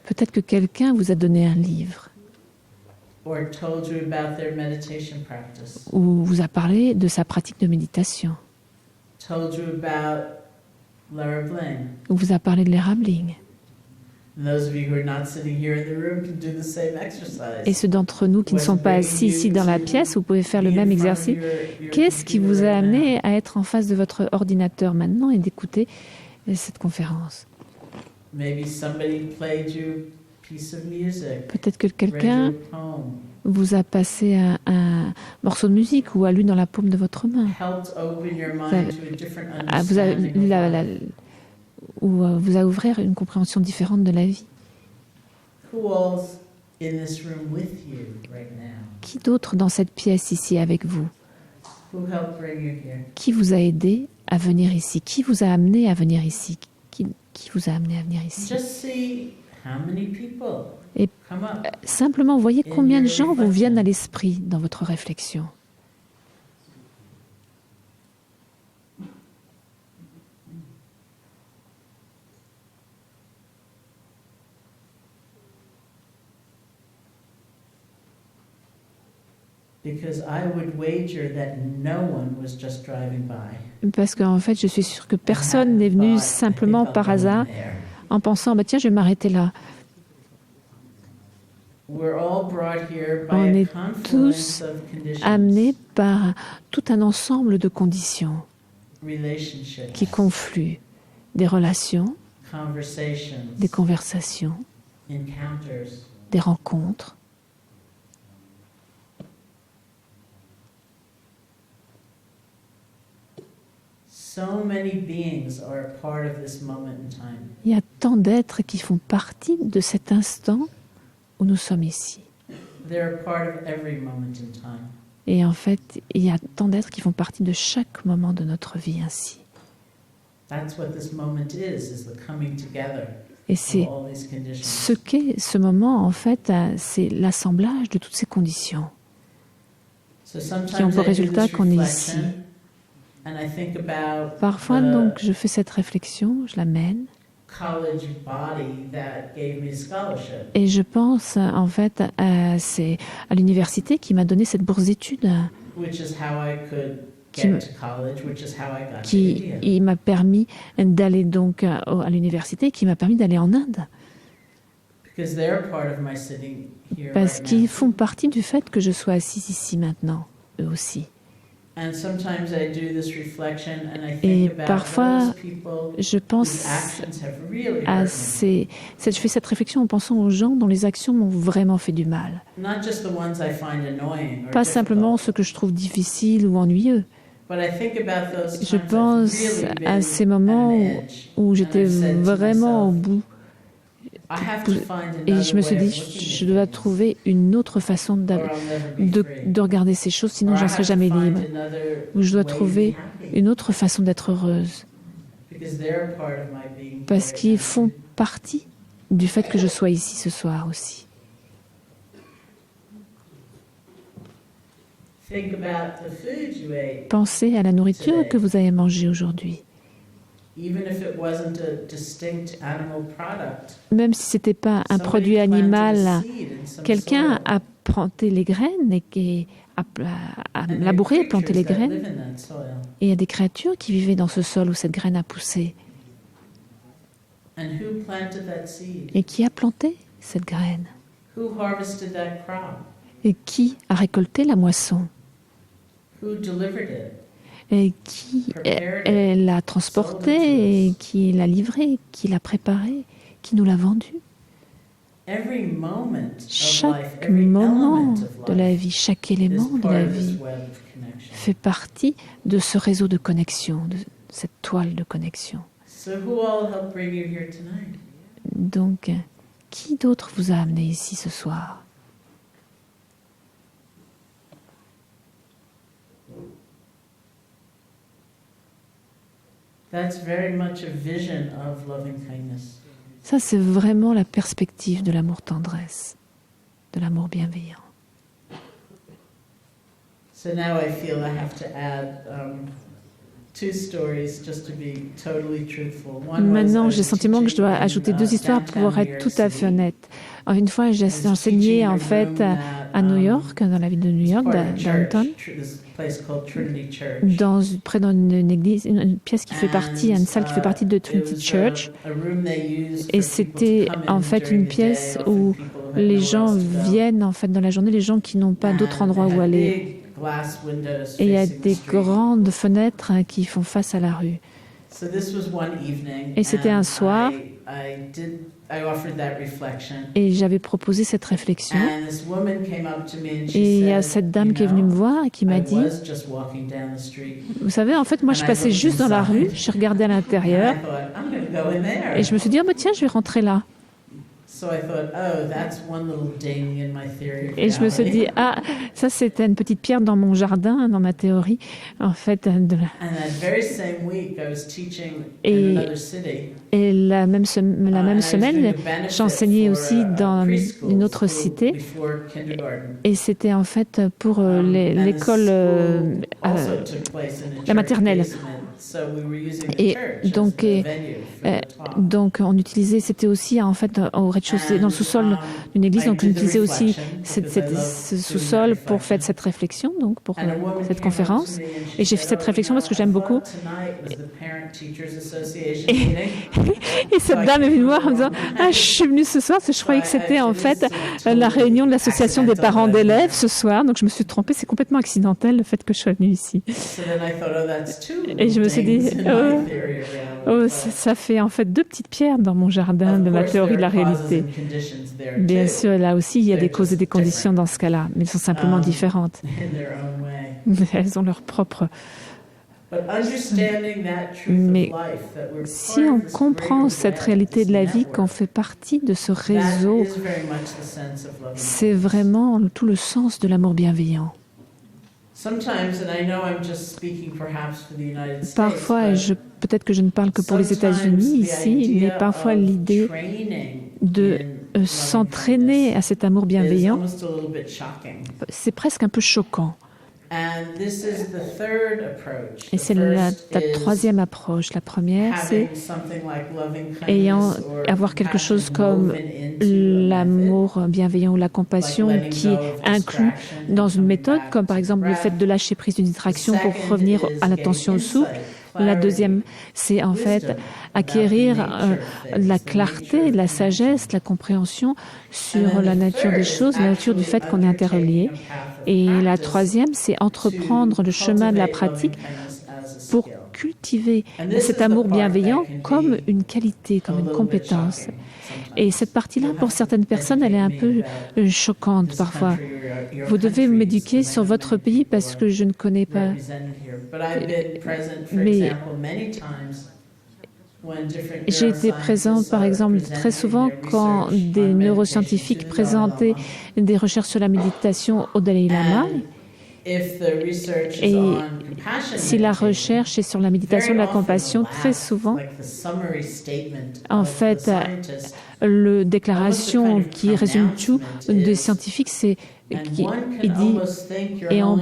Peut-être que quelqu'un vous a donné un livre ou vous a parlé de sa pratique de méditation ou vous a parlé de Lara Bling. Et ceux d'entre nous qui ne sont pas assis ici dans la pièce, vous pouvez faire le même exercice. Qu'est-ce qui vous a amené à être en face de votre ordinateur maintenant et d'écouter cette conférence? Peut-être que quelqu'un vous a passé un morceau de musique ou a lu dans la paume de votre main. Vous a ouvert une compréhension différente de la vie. Qui d'autre dans cette pièce ici avec vous? Qui vous a aidé à venir ici? Qui vous a amené à venir ici? Qui vous a amené à venir ici? Et simplement, voyez combien de gens vous viennent à l'esprit dans votre réflexion. Parce qu'en fait, je suis sûre que personne n'est venu simplement par hasard en pensant bah, « tiens, je vais m'arrêter là ». On est tous amenés par tout un ensemble de conditions qui confluent, des relations, des conversations, des rencontres. Il y a tant d'êtres qui font partie de cet instant où nous sommes ici. Et en fait, il y a tant d'êtres qui font partie de chaque moment de notre vie ainsi. Et c'est ce qu'est ce moment, en fait, c'est l'assemblage de toutes ces conditions qui ont pour résultat qu'on est ici. Parfois, donc, je fais cette réflexion, je la mène. Et je pense, en fait, à l'université qui m'a donné cette bourse d'études. Qui m'a permis d'aller donc à l'université, qui m'a permis d'aller en Inde. Parce qu'ils font partie du fait que je sois assise ici maintenant, eux aussi. Et parfois, je pense je fais cette réflexion en pensant aux gens dont les actions m'ont vraiment fait du mal. Pas simplement ceux que je trouve difficiles ou ennuyeux. Je pense à ces moments où j'étais vraiment au bout. Et je me suis dit, je dois trouver une autre façon de regarder ces choses, sinon j'en serai jamais libre. Ou je dois trouver une autre façon d'être heureuse. Parce qu'ils font partie du fait que je sois ici ce soir aussi. Pensez à la nourriture que vous avez mangée aujourd'hui. Même si ce n'était pas un produit animal, quelqu'un a planté les graines et a labouré et planté les graines. Et il y a des créatures qui vivaient dans ce sol où cette graine a poussé. Et qui a planté cette graine? Et qui a récolté la moisson? Et qui l'a transporté, et qui l'a livré, qui l'a préparé, qui nous l'a vendu. Chaque moment de la vie, chaque élément de la vie fait partie de ce réseau de connexion, de cette toile de connexion. Donc, qui d'autre vous a amené ici ce soir? Ça, c'est vraiment la perspective de l'amour-tendresse, de l'amour bienveillant. Maintenant, j'ai le sentiment que je dois ajouter 2 histoires pour être tout à fait honnête. Une fois, j'ai enseigné en fait à New York, dans la ville de New York, downtown, près d'une église, une pièce qui fait partie, une salle qui fait partie de Trinity Church. Et c'était en fait une pièce où les gens viennent en fait dans la journée, les gens qui n'ont pas d'autre endroit où aller. Et il y a des grandes fenêtres qui font face à la rue. Et c'était un soir. Et j'avais proposé cette réflexion. Et il y a cette dame qui est venue me voir et qui m'a dit, vous savez, en fait, moi, je passais juste dans la rue, je regardais à l'intérieur, et je me suis dit, oh, bah, tiens, je vais rentrer là. Et je me suis dit, ah, ça c'était une petite pierre dans mon jardin, dans ma théorie, en fait. Et la même semaine, j'enseignais aussi dans une autre cité. Et c'était en fait pour l'école, la maternelle. Et donc on utilisait, c'était aussi en fait au rez-de-chaussée, dans le sous-sol d'une église, donc on utilisait aussi ce sous-sol pour faire cette réflexion, donc pour cette conférence. Et j'ai fait cette réflexion parce que j'aime beaucoup. Et cette dame est venue me voir en me disant « Ah, je suis venue ce soir parce que je croyais que c'était en fait la réunion de l'association des parents d'élèves ce soir. » Donc je me suis trompée, c'est complètement accidentel le fait que je sois venue ici. Et je me suis dit « ça fait en fait 2 petites pierres dans mon jardin de ma théorie de la réalité. » Bien sûr, là aussi, il y a des causes et des conditions dans ce cas-là, mais elles sont simplement différentes. Elles ont leur propre... Mais si on comprend cette réalité de la vie, qu'on fait partie de ce réseau, c'est vraiment tout le sens de l'amour bienveillant. Parfois, peut-être que je ne parle que pour les États-Unis ici, mais parfois l'idée de s'entraîner à cet amour bienveillant, c'est presque un peu choquant. Et c'est la 3e approche. La première, c'est avoir quelque chose comme l'amour bienveillant ou la compassion qui est inclus dans une méthode, comme par exemple le fait de lâcher prise d'une distraction pour revenir à l'attention au souffle. La deuxième, c'est en fait acquérir la clarté, la sagesse, la compréhension sur la nature des choses, la nature du fait qu'on est interrelié. Et la troisième, c'est entreprendre le chemin de la pratique pour cultiver cet amour bienveillant comme une qualité, comme une compétence. Et cette partie-là, pour certaines personnes, elle est un peu choquante parfois. Vous devez m'éduquer sur votre pays parce que je ne connais pas. Mais j'ai été présente, par exemple, très souvent quand des neuroscientifiques présentaient des recherches sur la méditation au Dalai Lama. Et si la recherche est sur la méditation de la compassion, très souvent, en fait, la déclaration qui résume tout des scientifiques, c'est qu'il dit et on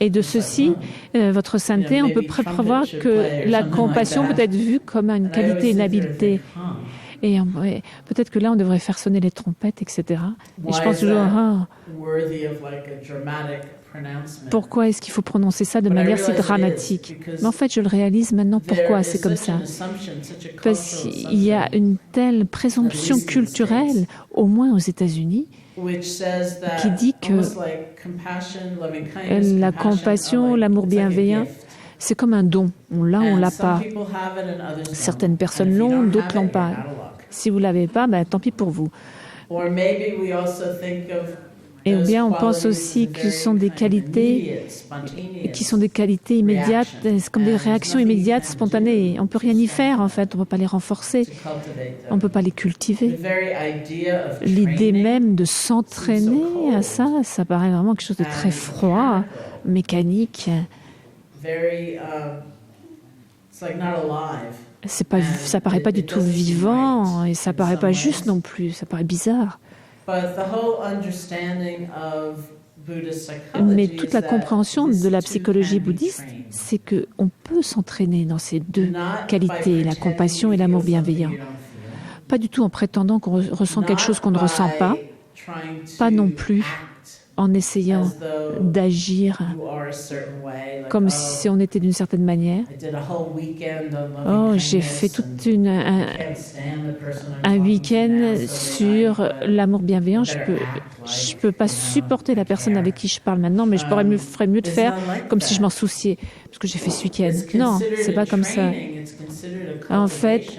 et de ceci, votre sainteté, on peut prévoir que la compassion peut être vue comme une qualité, une habileté. Et peut-être que là, on devrait faire sonner les trompettes, etc. Et je pense toujours, pourquoi est-ce qu'il faut prononcer ça de manière si dramatique? Mais en fait, je le réalise maintenant, pourquoi c'est comme ça. Parce qu'il y a une telle présomption culturelle, au moins aux États-Unis, qui dit que la compassion, l'amour bienveillant, c'est comme un don. On l'a, on l'a pas. Certaines personnes l'ont, d'autres l'ont pas. Si vous l'avez pas, ben, tant pis pour vous. Et bien, on pense aussi que ce sont des qualités immédiates, c'est comme des réactions immédiates, spontanées. On ne peut rien y faire, en fait. On ne peut pas les renforcer. On ne peut pas les cultiver. L'idée même de s'entraîner à ça, ça paraît vraiment quelque chose de très froid, mécanique. Ça paraît pas du tout vivant et ça paraît pas juste non plus, ça paraît bizarre. Mais toute la compréhension de la psychologie bouddhiste, c'est qu'on peut s'entraîner dans ces 2 qualités, la compassion et l'amour bienveillant. Pas du tout en prétendant qu'on ressent quelque chose qu'on ne ressent pas non plus en essayant d'agir comme si on était d'une certaine manière. Oh, j'ai fait tout un week-end sur l'amour bienveillant. Je peux pas supporter la personne avec qui je parle maintenant, mais je ferais mieux de faire comme si je m'en souciais, parce que j'ai fait ce week-end. Non, c'est pas comme ça. En fait,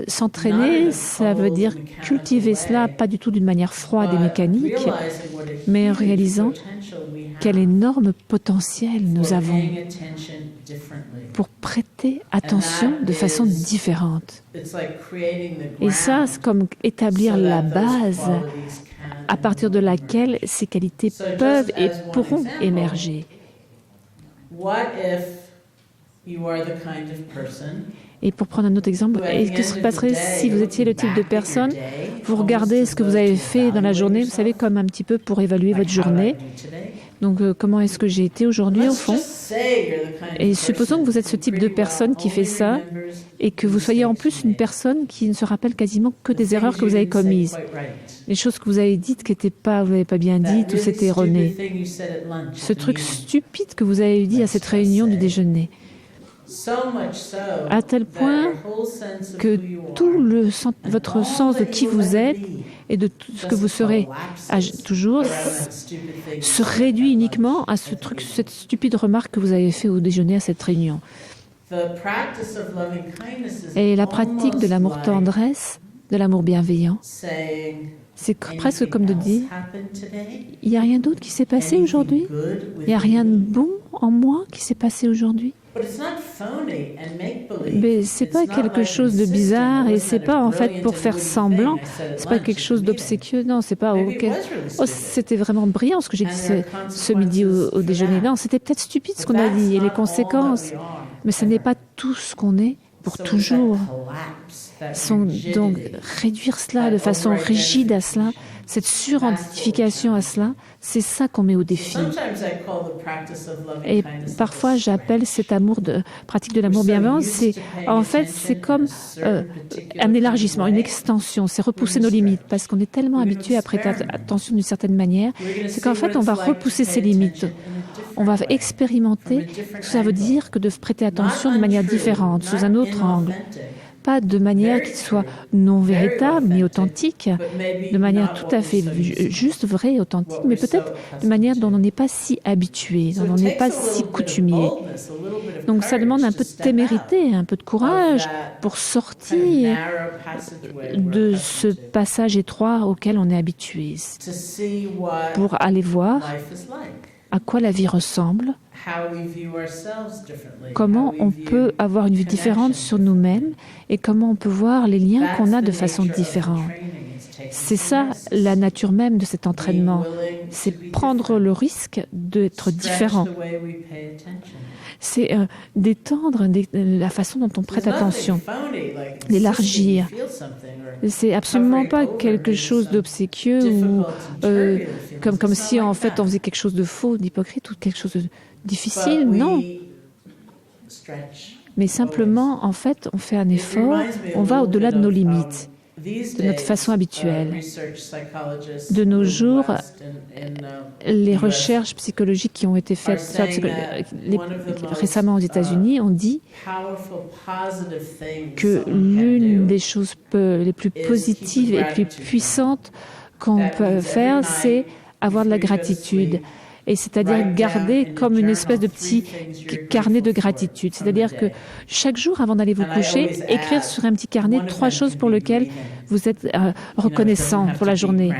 s'entraîner, ça veut dire cultiver cela, pas du tout d'une manière froide et mécanique, mais en réalisant quel énorme potentiel nous avons pour prêter attention de façon différente. Et ça, c'est comme établir la base à partir de laquelle ces qualités peuvent et pourront émerger. Et pour prendre un autre exemple, qu'est-ce qui se passerait si vous étiez le type de personne, vous regardez ce que vous avez fait dans la journée, vous savez, comme un petit peu pour évaluer votre journée. Donc, comment est-ce que j'ai été aujourd'hui, au fond? Et supposons que vous êtes ce type de personne qui fait ça et que vous soyez en plus une personne qui ne se rappelle quasiment que des erreurs que vous avez commises. Les choses que vous avez dites qui n'étaient pas, vous n'avez pas bien dites ou c'était erroné. Ce truc stupide que vous avez dit à cette réunion du déjeuner. À tel point que tout votre sens de qui vous êtes et de tout ce que vous serez toujours se réduit uniquement à ce truc, cette stupide remarque que vous avez fait au déjeuner à cette réunion. Et la pratique de l'amour-tendresse, de l'amour bienveillant, c'est presque comme de dire, il n'y a rien d'autre qui s'est passé aujourd'hui, il n'y a rien de bon en moi qui s'est passé aujourd'hui. Mais c'est pas quelque chose de bizarre et c'est pas en fait pour faire semblant. C'est pas quelque chose d'obséquieux. Non, c'est pas ok. Oh, c'était vraiment brillant ce que j'ai dit ce midi au déjeuner. Non, c'était peut-être stupide ce qu'on a dit et les conséquences. Mais ce n'est pas tout ce qu'on est pour toujours. Donc réduire cela de façon rigide à cela, cette suridentification à cela, c'est ça qu'on met au défi. Et parfois, j'appelle cet amour pratique de l'amour bienveillant, en fait, c'est comme un élargissement, une extension, c'est repousser nos limites, parce qu'on est tellement habitué à prêter attention d'une certaine manière, c'est qu'en fait, on va repousser ses limites. On va expérimenter ce que ça veut dire que de prêter attention de manière différente, sous un autre angle. Pas de manière qui soit non véritable ni authentique, de manière tout à fait juste, vraie et authentique, mais peut-être de manière dont on n'est pas si habitué, dont on n'est pas si coutumier. Donc ça demande un peu de témérité, un peu de courage pour sortir de ce passage étroit auquel on est habitué, pour aller voir à quoi la vie ressemble, comment on peut avoir une vue différente sur nous-mêmes et comment on peut voir les liens qu'on a de façon différente. C'est ça la nature même de cet entraînement, c'est prendre le risque d'être différent. C'est d'étendre la façon dont on prête attention, d'élargir. C'est absolument pas quelque chose d'obséquieux ou comme si en fait on faisait quelque chose de faux, d'hypocrite ou quelque chose de difficile, non. Mais simplement, en fait, on fait un effort, on va au-delà de nos limites, de notre façon habituelle. De nos jours, les recherches psychologiques qui ont été faites récemment aux États-Unis ont dit que l'une des choses les plus positives et les plus puissantes qu'on peut faire, c'est avoir de la gratitude. Et c'est-à-dire garder comme une espèce de petit carnet de gratitude. C'est-à-dire que chaque jour, avant d'aller vous coucher, écrire sur un petit carnet 3 choses pour lesquelles vous êtes reconnaissant pour la journée.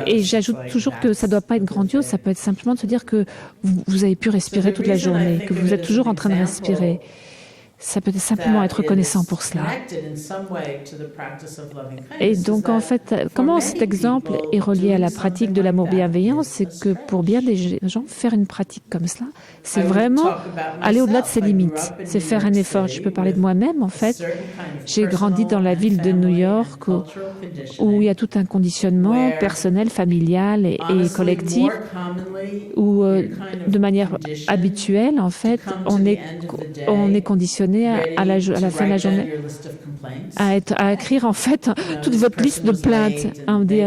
Et j'ajoute toujours que ça ne doit pas être grandiose, ça peut être simplement de se dire que vous avez pu respirer toute la journée, que vous êtes toujours en train de respirer. Ça peut simplement être reconnaissant pour cela. Et donc, en fait, comment cet exemple est relié à la pratique de l'amour bienveillant? C'est que pour bien des gens, faire une pratique comme cela, c'est vraiment aller au-delà de ses limites. C'est faire un effort. Je peux parler de moi-même, en fait. J'ai grandi dans la ville de New York où il y a tout un conditionnement personnel, familial et collectif, où de manière habituelle, en fait, on est conditionné à la fin de la journée à écrire en fait toute votre liste de plaintes. On dit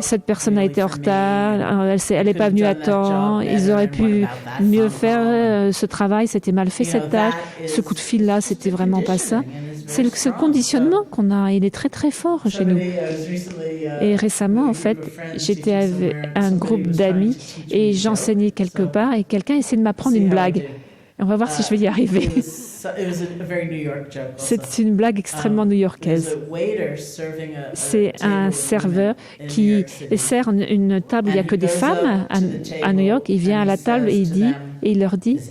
cette personne a été en retard, elle n'est pas venue à temps, ils auraient pu mieux faire ce travail, c'était mal fait cette tâche, ce coup de fil là, c'était vraiment pas ça. C'est ce conditionnement qu'on a, il est très très fort chez nous. Et récemment, en fait, j'étais avec un groupe d'amis et j'enseignais quelque part et quelqu'un essayait de m'apprendre une blague. On va voir si je vais y arriver. C'est une blague extrêmement new-yorkaise. C'est un serveur qui sert une table où il n'y a que des femmes à New York. Il vient à la table et il leur dit «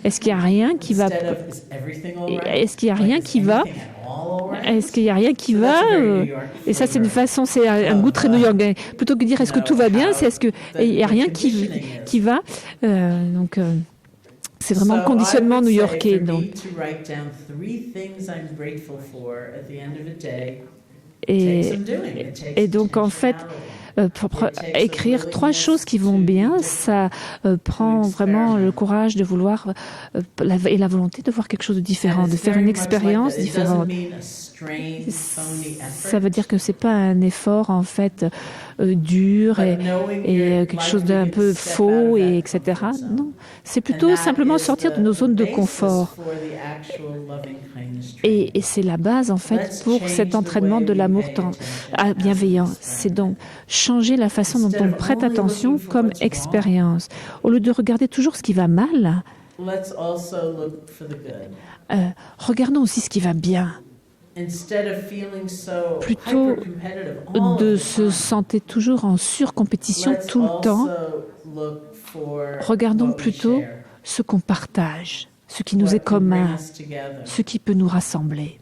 Est-ce qu'il n'y a rien qui va ? Est-ce qu'il n'y a rien qui va ? Est-ce qu'il n'y a rien qui va ?» Et ça, c'est une façon, c'est un goût très new-yorkais. Plutôt que de dire « Est-ce que tout va bien ?» c'est « Est-ce qu'il n'y a rien qui va ?» Donc, c'est vraiment le conditionnement new-yorkais. Donc. Et donc, en fait, écrire 3 choses qui vont bien, ça prend vraiment le courage de vouloir et la volonté de voir quelque chose de différent, de faire une expérience différente. Ça veut dire que c'est pas un effort en fait dur et quelque chose d'un peu faux et etc. Non, c'est plutôt simplement sortir de nos zones de confort. Et c'est la base en fait pour cet entraînement de l'amour bienveillant. C'est donc changer la façon dont on prête attention comme expérience. Au lieu de regarder toujours ce qui va mal, regardons aussi ce qui va bien. Plutôt de se sentir toujours en surcompétition tout le temps, regardons plutôt ce qu'on partage, ce qui nous est commun, ce qui peut nous rassembler.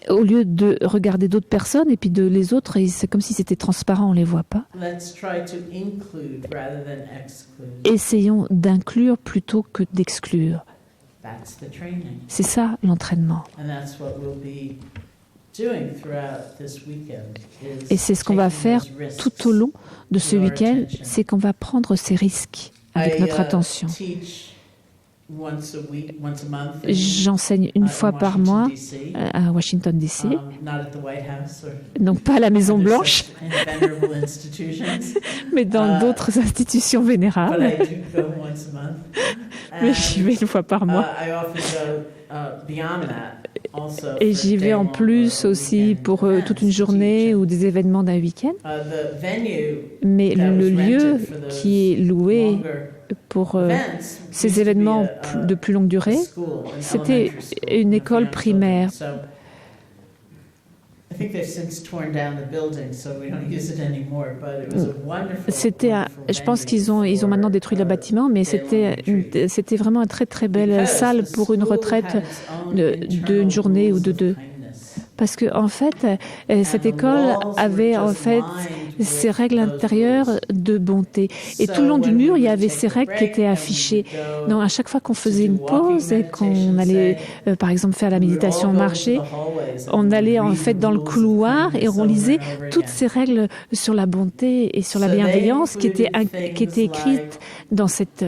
Au lieu de regarder d'autres personnes et puis de les autres, c'est comme si c'était transparent, on ne les voit pas. Essayons d'inclure plutôt que d'exclure. C'est ça l'entraînement. Et c'est ce qu'on va faire tout au long de ce week-end, c'est qu'on va prendre ces risques avec notre attention. J'enseigne une fois par mois à Washington, D.C., donc pas à la Maison Blanche, mais dans d'autres institutions vénérables. Mais j'y vais une fois par mois. Et j'y vais en plus aussi pour toute une journée ou des événements d'un week-end. Mais le lieu qui est loué pour ces événements de plus longue durée, c'était une école primaire. Je pense qu'ils ont maintenant détruit le bâtiment, mais c'était vraiment une très très belle salle pour une retraite d'une journée ou de 2. Parce que en fait, cette école avait en fait ces règles intérieures de bonté. Et tout le long du mur, il y avait ces règles qui étaient affichées. Donc à chaque fois qu'on faisait une pause et qu'on allait, par exemple, faire la méditation marcher, on allait en fait dans le couloir et on lisait toutes ces règles sur la bonté et sur la bienveillance qui étaient écrites dans cette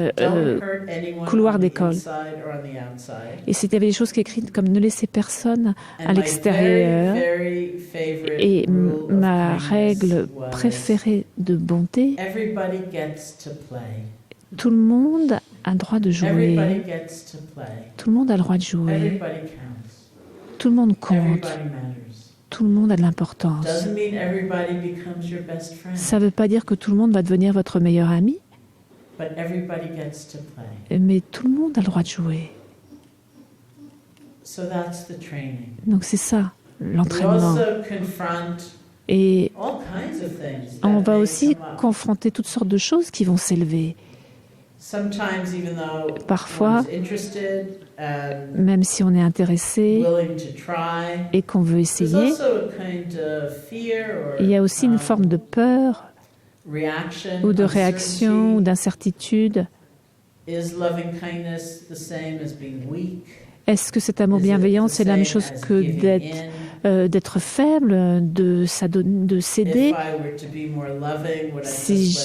couloir d'école. Et il y avait des choses qui écrites comme ne laissez personne à l'extérieur. Et ma règle préférée de bonté, tout le monde a le droit de jouer. Tout le monde a le droit de jouer. Tout le monde compte. Tout le monde a de l'importance. Ça ne veut pas dire que tout le monde va devenir votre meilleur ami, mais tout le monde a le droit de jouer. Donc c'est ça, l'entraînement. Et on va aussi confronter toutes sortes de choses qui vont s'élever. Parfois, même si on est intéressé et qu'on veut essayer, il y a aussi une forme de peur ou de réaction ou d'incertitude. Est-ce que cet amour bienveillant, c'est la même chose que d'être faible, de céder? Si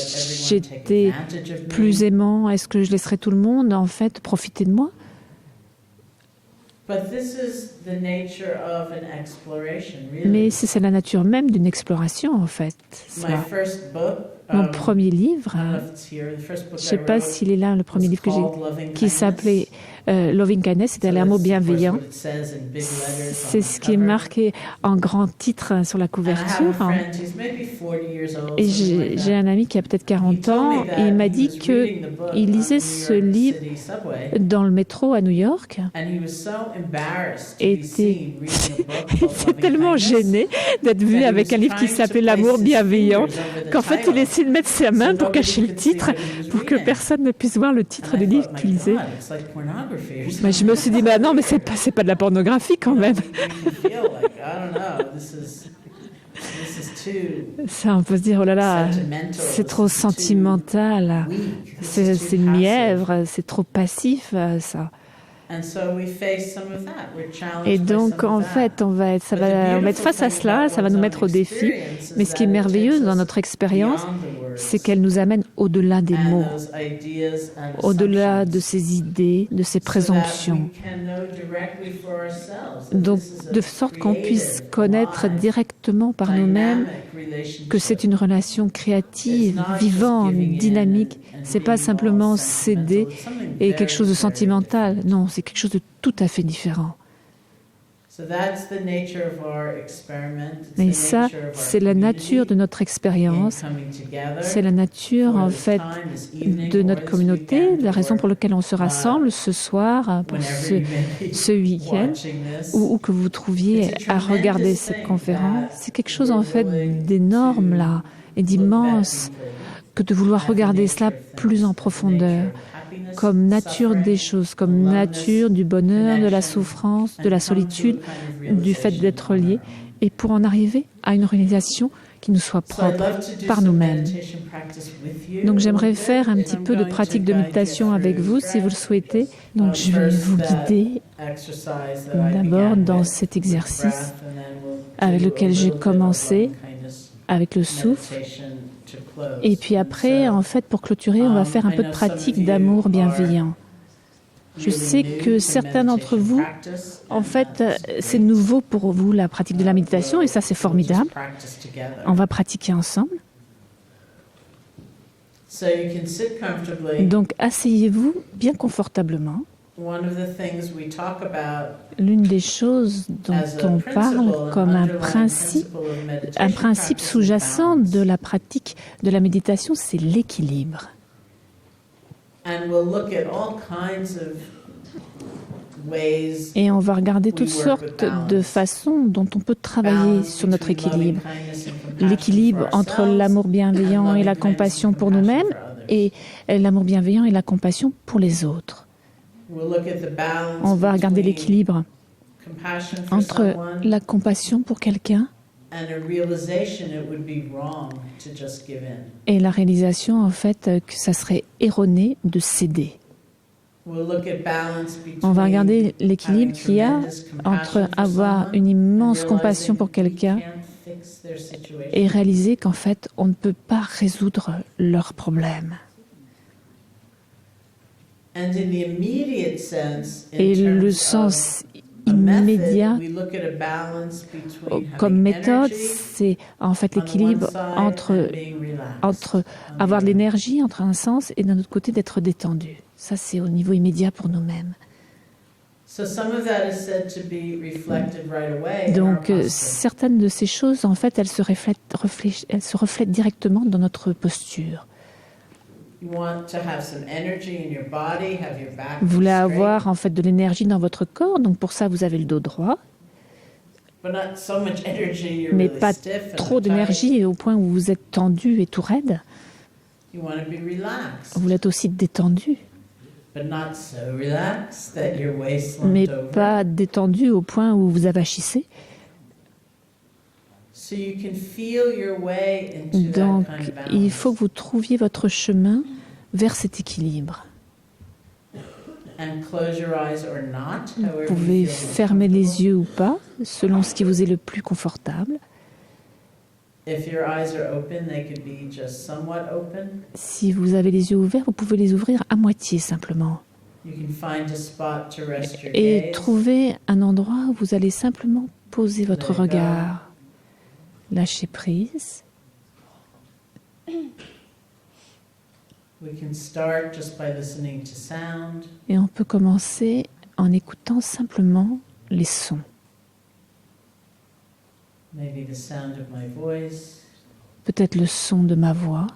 j'étais plus aimant, est-ce que je laisserais tout le monde, en fait, profiter de moi? Mais c'est la nature même d'une exploration, en fait. Mon premier livre, je ne sais pas s'il est là, le premier livre que qui s'appelait Loving Kindness, c'était l'amour bienveillant. C'est ce qui est marqué en grand titre sur la couverture. Et j'ai un ami qui a peut-être 40 ans, et il m'a dit qu'il lisait ce livre dans le métro à New York. Et était tellement gêné d'être vu avec un livre qui s'appelait L'amour bienveillant, qu'en fait il essayait de mettre sa main pour cacher le titre, pour que personne ne puisse voir le titre du livre qu'il lisait. Mais je me suis dit, bah non, mais c'est pas de la pornographie quand même. Ça, on peut se dire, oh là là, c'est trop sentimental, c'est une mièvre, c'est trop passif, ça. Et donc, en fait, on va être face à cela, ça va nous mettre au défi. Mais ce qui est merveilleux dans notre expérience, c'est qu'elle nous amène au-delà des mots, au-delà de ces idées, de ces présomptions. Donc, de sorte qu'on puisse connaître directement par nous-mêmes que c'est une relation créative, vivante, dynamique. C'est pas simplement céder et quelque chose de sentimental. Non, c'est quelque chose de tout à fait différent. Et ça, c'est la nature de notre expérience. C'est la nature, en fait, de notre communauté, la raison pour laquelle on se rassemble ce soir, pour ce week-end, où que vous trouviez à regarder cette conférence. C'est quelque chose, en fait, d'énorme, là, et d'immense, que de vouloir regarder cela plus en profondeur, comme nature des choses, comme nature du bonheur, de la souffrance, de la solitude, du fait d'être lié, et pour en arriver à une réalisation qui nous soit propre par nous-mêmes. Donc j'aimerais faire un petit peu de pratique de méditation avec vous, si vous le souhaitez. Donc je vais vous guider d'abord dans cet exercice avec lequel j'ai commencé, avec le souffle. Et puis après, en fait, pour clôturer, on va faire un peu de pratique d'amour bienveillant. Je sais que certains d'entre vous, en fait, c'est nouveau pour vous la pratique de la méditation et ça, c'est formidable. On va pratiquer ensemble. Donc, asseyez-vous bien confortablement. L'une des choses dont on parle comme un principe sous-jacent de la pratique de la méditation, c'est l'équilibre. Et on va regarder toutes sortes de façons dont on peut travailler sur notre équilibre. L'équilibre entre l'amour bienveillant et la compassion pour nous-mêmes et l'amour bienveillant et la compassion pour les autres. On va regarder l'équilibre entre la compassion pour quelqu'un et la réalisation, en fait, que ça serait erroné de céder. On va regarder l'équilibre qu'il y a entre avoir une immense compassion pour quelqu'un et réaliser qu'en fait, on ne peut pas résoudre leurs problèmes. Et le sens immédiat comme méthode, c'est en fait l'équilibre entre avoir de l'énergie entre un sens et d'un autre côté d'être détendu. Ça, c'est au niveau immédiat pour nous-mêmes. Donc, certaines de ces choses, en fait, elles se reflètent directement dans notre posture. Vous voulez avoir en fait de l'énergie dans votre corps, donc pour ça vous avez le dos droit, mais pas trop d'énergie au point où vous êtes tendu et tout raide. Vous voulez être aussi détendu, mais pas détendu au point où vous avachissez. Donc, il faut que vous trouviez votre chemin vers cet équilibre. Vous pouvez fermer les yeux ou pas, selon ce qui vous est le plus confortable. Si vous avez les yeux ouverts, vous pouvez les ouvrir à moitié simplement. Et trouver un endroit où vous allez simplement poser votre regard. Lâchez prise. Et on peut commencer en écoutant simplement les sons. Peut-être le son de ma voix,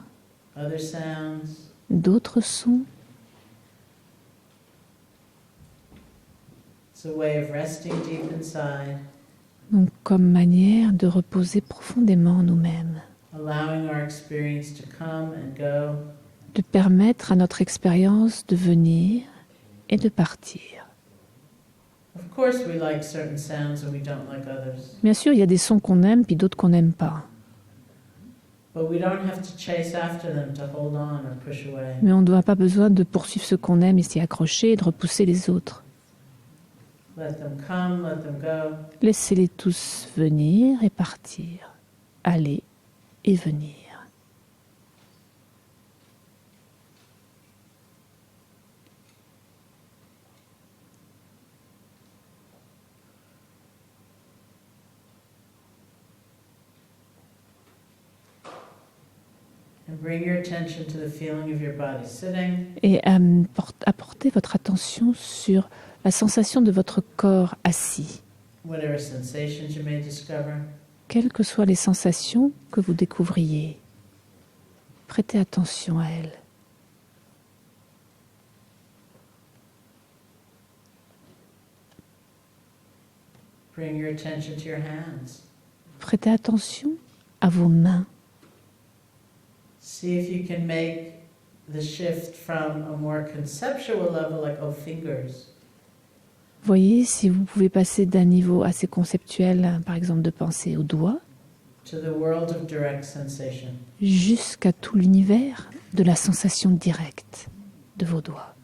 d'autres sons. Donc, comme manière de reposer profondément en nous-mêmes, de permettre à notre expérience de venir et de partir. Bien sûr, il y a des sons qu'on aime puis d'autres qu'on n'aime pas. Mais on n'a pas besoin de poursuivre ce qu'on aime et s'y accrocher et de repousser les autres. Laissez-les tous venir et partir, aller et venir. Et apportez votre attention sur la sensation de votre corps assis. Quelles que soient les sensations que vous découvriez, prêtez attention à elles. Prêtez attention à vos mains. See if you can make the shift from a more conceptual level, like fingers. Voyez si vous pouvez passer d'un niveau assez conceptuel, par exemple de penser aux doigts, jusqu'à tout l'univers de la sensation directe de vos doigts.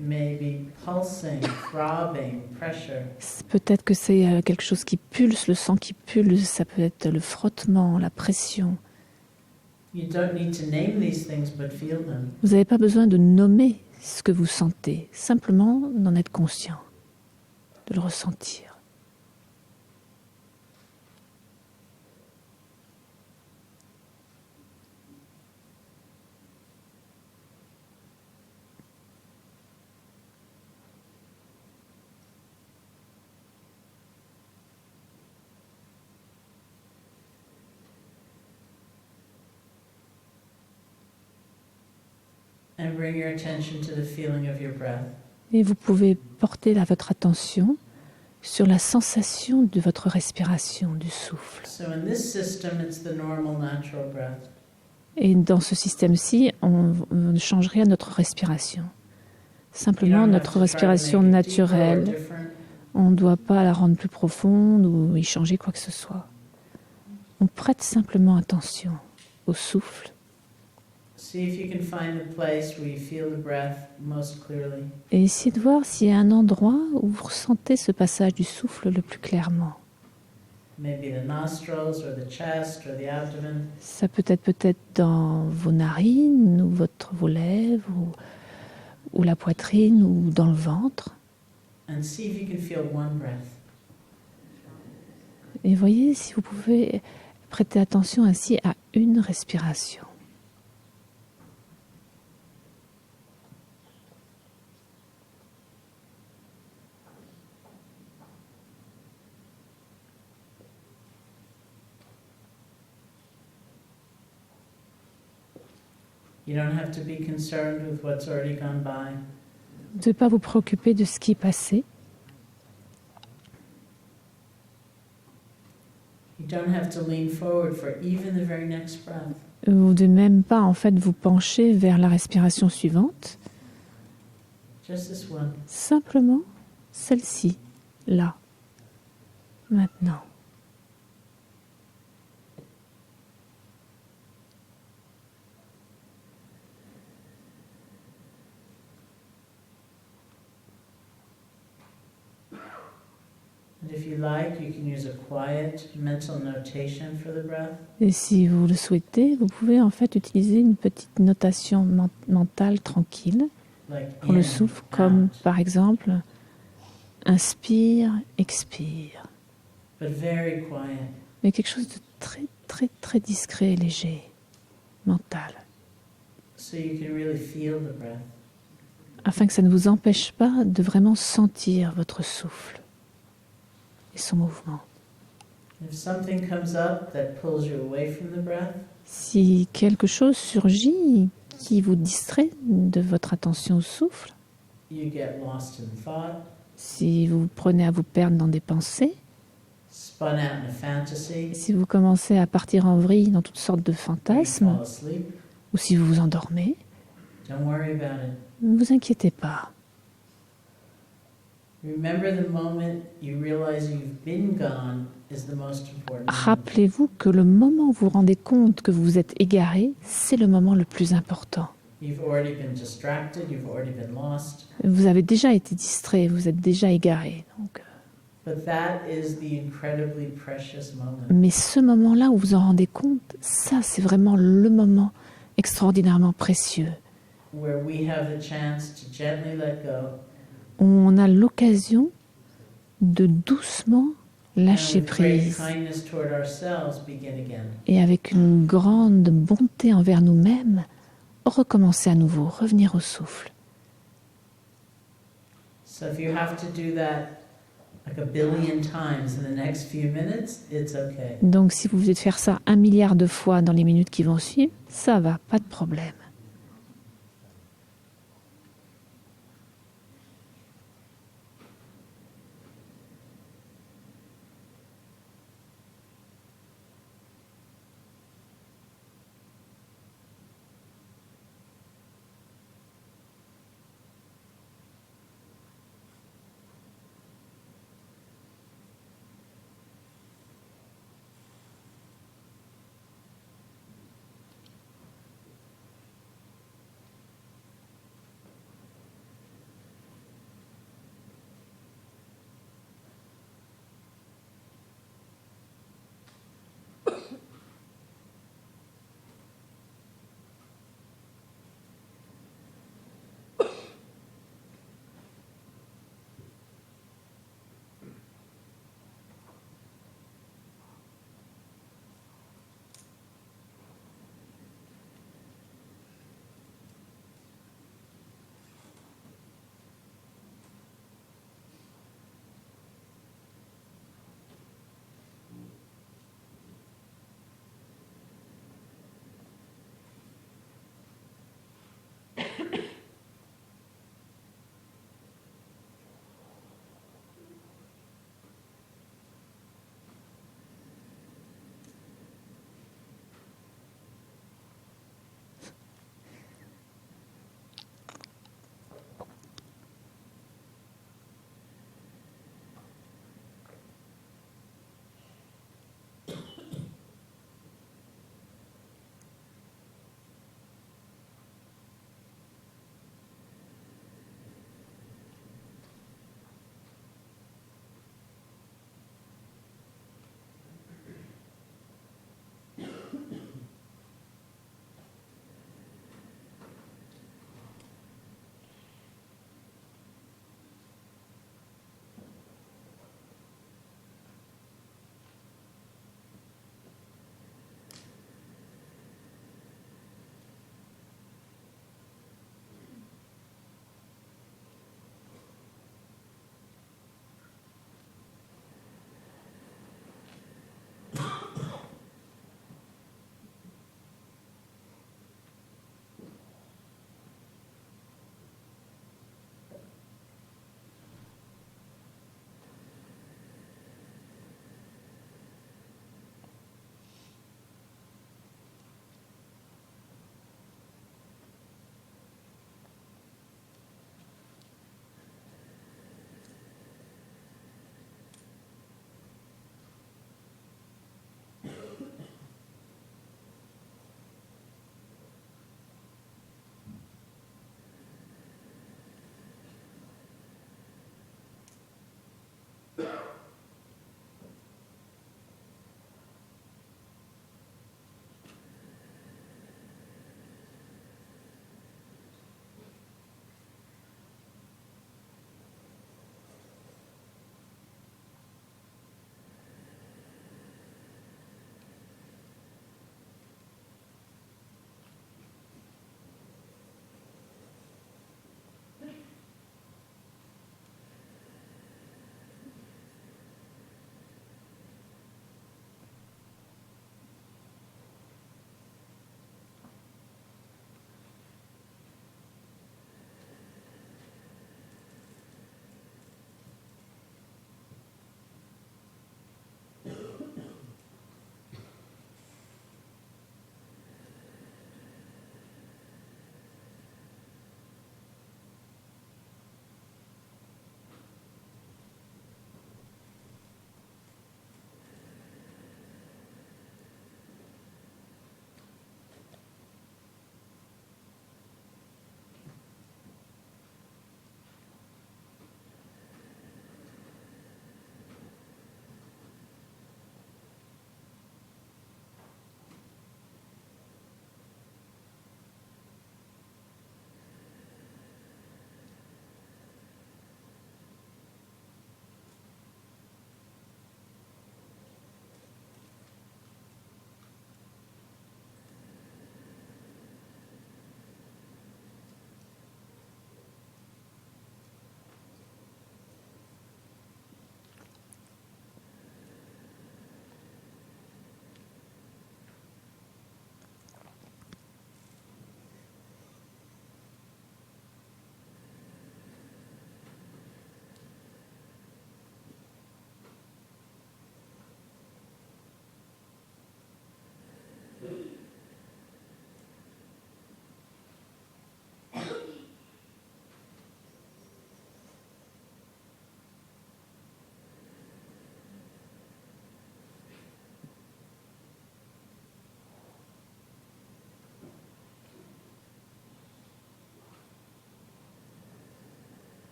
Maybe pulsing, throbbing, pressure. Peut-être que c'est quelque chose qui pulse, le sang qui pulse, ça peut être le frottement, la pression. You don't need to name these things, but feel them. Vous n'avez pas besoin de nommer ce que vous sentez, simplement d'en être conscient, de le ressentir. And bring your attention to the feeling of your breath. Et vous pouvez porter votre attention sur la sensation de votre respiration, du souffle. So in this system, it's the normal, natural breath. Et dans ce système-ci, on ne change rien à notre respiration. Simplement, notre respiration naturelle, on ne doit pas la rendre plus profonde ou y changer quoi que ce soit. On prête simplement attention au souffle. Et essayez de voir s'il y a un endroit où vous ressentez ce passage du souffle le plus clairement. Ça peut être dans vos narines, ou vos lèvres, ou la poitrine, ou dans le ventre. Et voyez si vous pouvez prêter attention ainsi à une respiration. You don't have to be concerned with what's already gone by. Vous ne devez pas vous préoccuper de ce qui est passé. You don't have to lean forward for even the very next breath. Vous ne devez même pas en fait vous pencher vers la respiration suivante. Just this one. Simplement celle-ci, là, maintenant. Et si vous le souhaitez, vous pouvez en fait utiliser une petite notation mentale tranquille pour le souffle, comme par exemple inspire, expire. Mais quelque chose de très très très discret et léger, mental. Afin que ça ne vous empêche pas de vraiment sentir votre souffle et son mouvement. Si quelque chose surgit qui vous distrait de votre attention au souffle, si vous prenez à vous perdre dans des pensées, si vous commencez à partir en vrille dans toutes sortes de fantasmes, ou si vous vous endormez, ne vous inquiétez pas. Rappelez-vous que le moment où vous vous rendez compte que vous êtes égaré, c'est le moment le plus important. Vous avez déjà été distrait, vous êtes déjà égaré. Donc. Mais ce moment-là où vous en rendez compte, ça c'est vraiment le moment extraordinairement précieux. Où on a l'occasion de doucement lâcher prise. Et avec une grande bonté envers nous-mêmes, recommencer à nouveau, revenir au souffle. Donc si vous devez faire ça 1 milliard de fois dans les minutes qui vont suivre, ça va, pas de problème.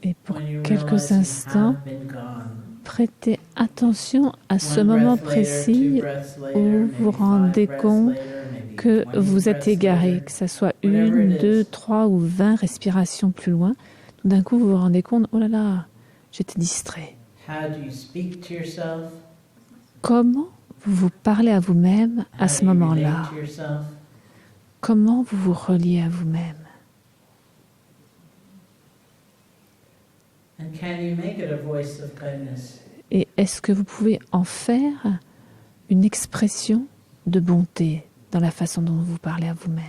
Et pour quelques instants, prêtez attention à ce moment précis où vous vous rendez compte que vous êtes égaré, que ce soit 1, 2, 3 ou 20 respirations plus loin. Tout d'un coup, vous vous rendez compte, oh là là, j'étais distrait. Comment vous vous parlez à vous-même à ce moment-là? Comment vous vous reliez à vous-même? Et est-ce que vous pouvez en faire une expression de bonté dans la façon dont vous parlez à vous-même?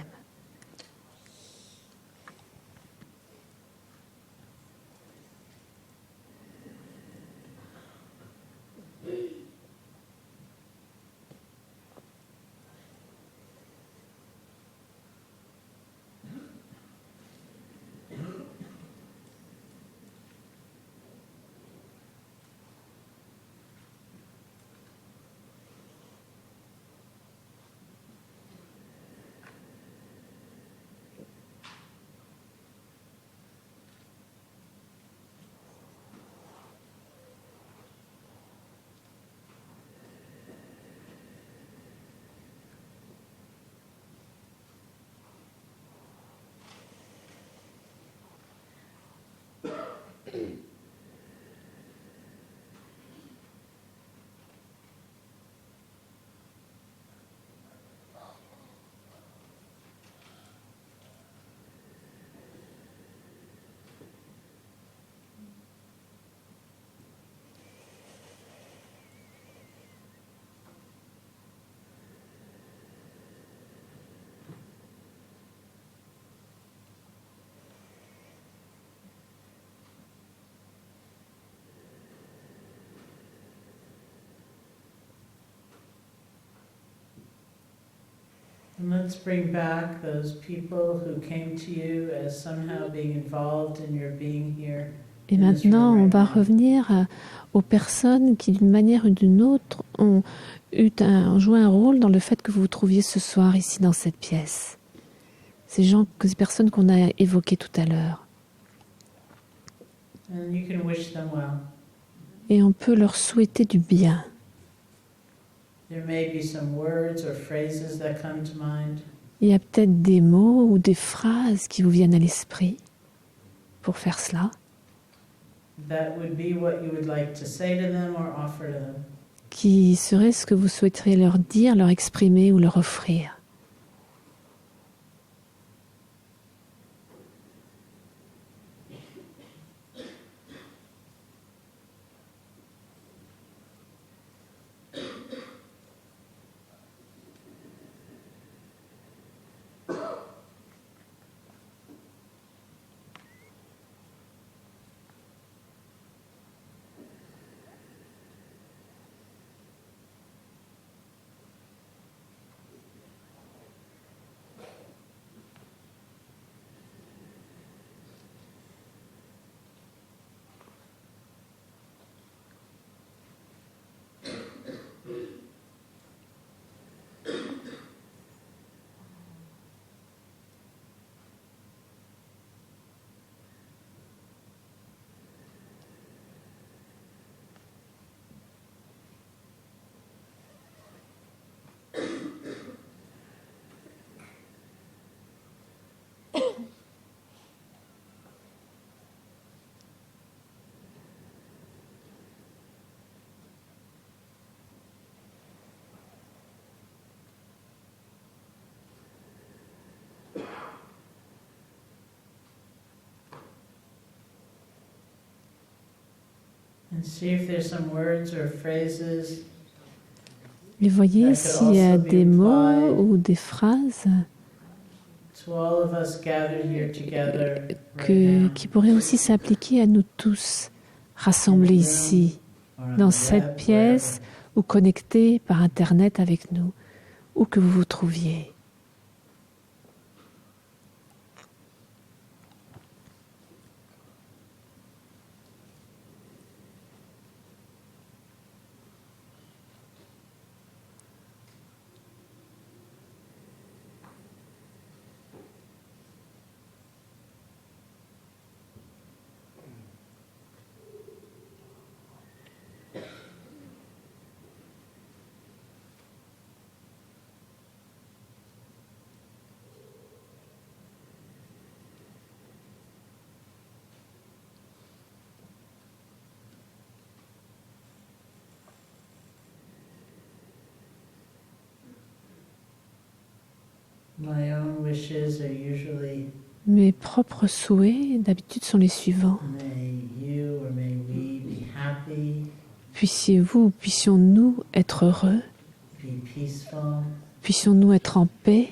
And let's bring back those people who came to you as somehow being involved in your being here. Et maintenant, on va revenir aux personnes qui, d'une manière ou d'une autre, ont joué un rôle dans le fait que vous vous trouviez ce soir ici dans cette pièce. Ces personnes qu'on a évoquées tout à l'heure. And you can wish them well. Et on peut leur souhaiter du bien. There may be some words or phrases that come to mind. Il y a peut-être des mots ou des phrases qui vous viennent à l'esprit pour faire cela. That would be what you would like to say to them or offer to them. Qui serait ce que vous souhaiteriez leur dire, leur exprimer ou leur offrir. And see if there's some words or phrases. Et voyez s'il y a des mots ou des phrases qui pourraient aussi s'appliquer à nous tous, rassemblés ici, dans cette pièce ou connectés par Internet avec nous, où que vous vous trouviez. Mes propres souhaits, d'habitude, sont les suivants. Puissiez-vous, puissions-nous être heureux, puissions-nous être en paix,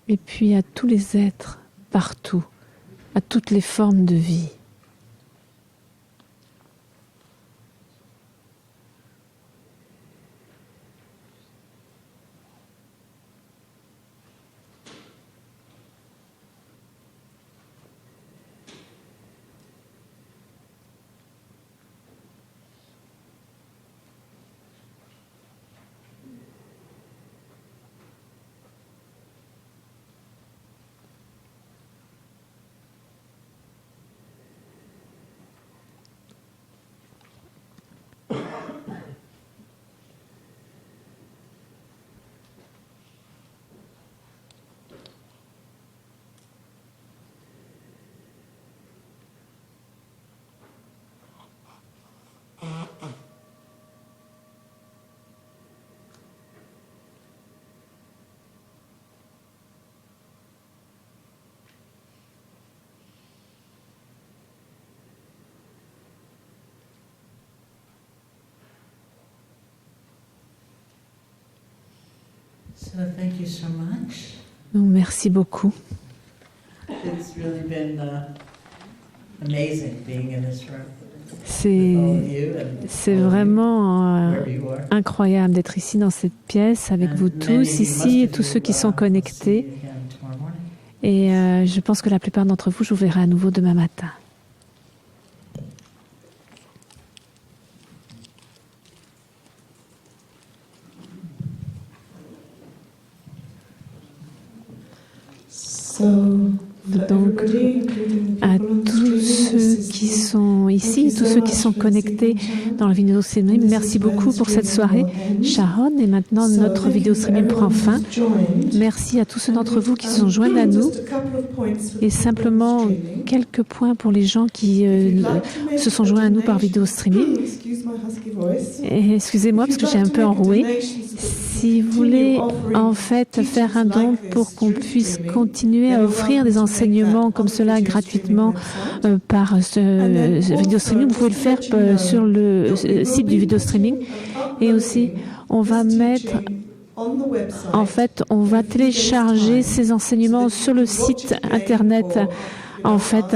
et puis à tous les êtres, partout, à toutes les formes de vie. Donc, merci beaucoup. C'est vraiment incroyable d'être ici dans cette pièce avec vous tous ici et tous ceux qui sont connectés. Et je pense que la plupart d'entre vous, je vous verrai à nouveau demain matin. Donc, à tous ceux qui sont ici, tous ceux qui sont connectés dans la vidéo streaming, merci beaucoup pour cette soirée, Sharon. Et maintenant, notre vidéo streaming prend fin. Merci à tous ceux d'entre vous qui se sont joints à nous. Et simplement, quelques points pour les gens qui se sont joints à nous par vidéo streaming. Excusez-moi parce que j'ai un peu enroué. Si vous voulez en fait faire un don pour qu'on puisse continuer à offrir des enseignements comme cela gratuitement par ce vidéo streaming, vous pouvez le faire sur le site du vidéo streaming. Et aussi, on va mettre, en fait, on va télécharger ces enseignements sur le site internet, en fait,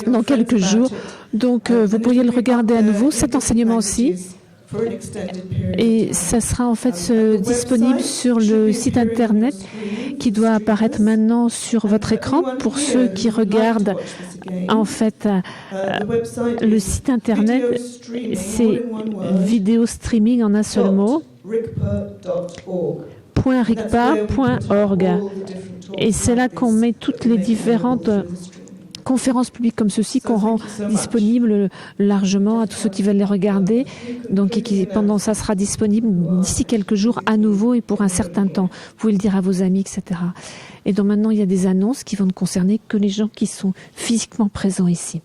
dans quelques jours. Donc, vous pourriez le regarder à nouveau, cet enseignement aussi. Et ça sera en fait disponible sur le site internet qui doit apparaître maintenant sur votre écran pour ceux qui regardent en fait le site internet. C'est vidéo streaming en un seul mot .ricpa.org et c'est là qu'on met toutes les différentes conférences publiques comme ceci qu'on rend disponibles largement à tous ceux qui veulent les regarder. Donc, et qui, pendant ça sera disponible d'ici quelques jours à nouveau et pour un certain temps. Vous pouvez le dire à vos amis, etc. Et donc maintenant, il y a des annonces qui vont ne concerner que les gens qui sont physiquement présents ici.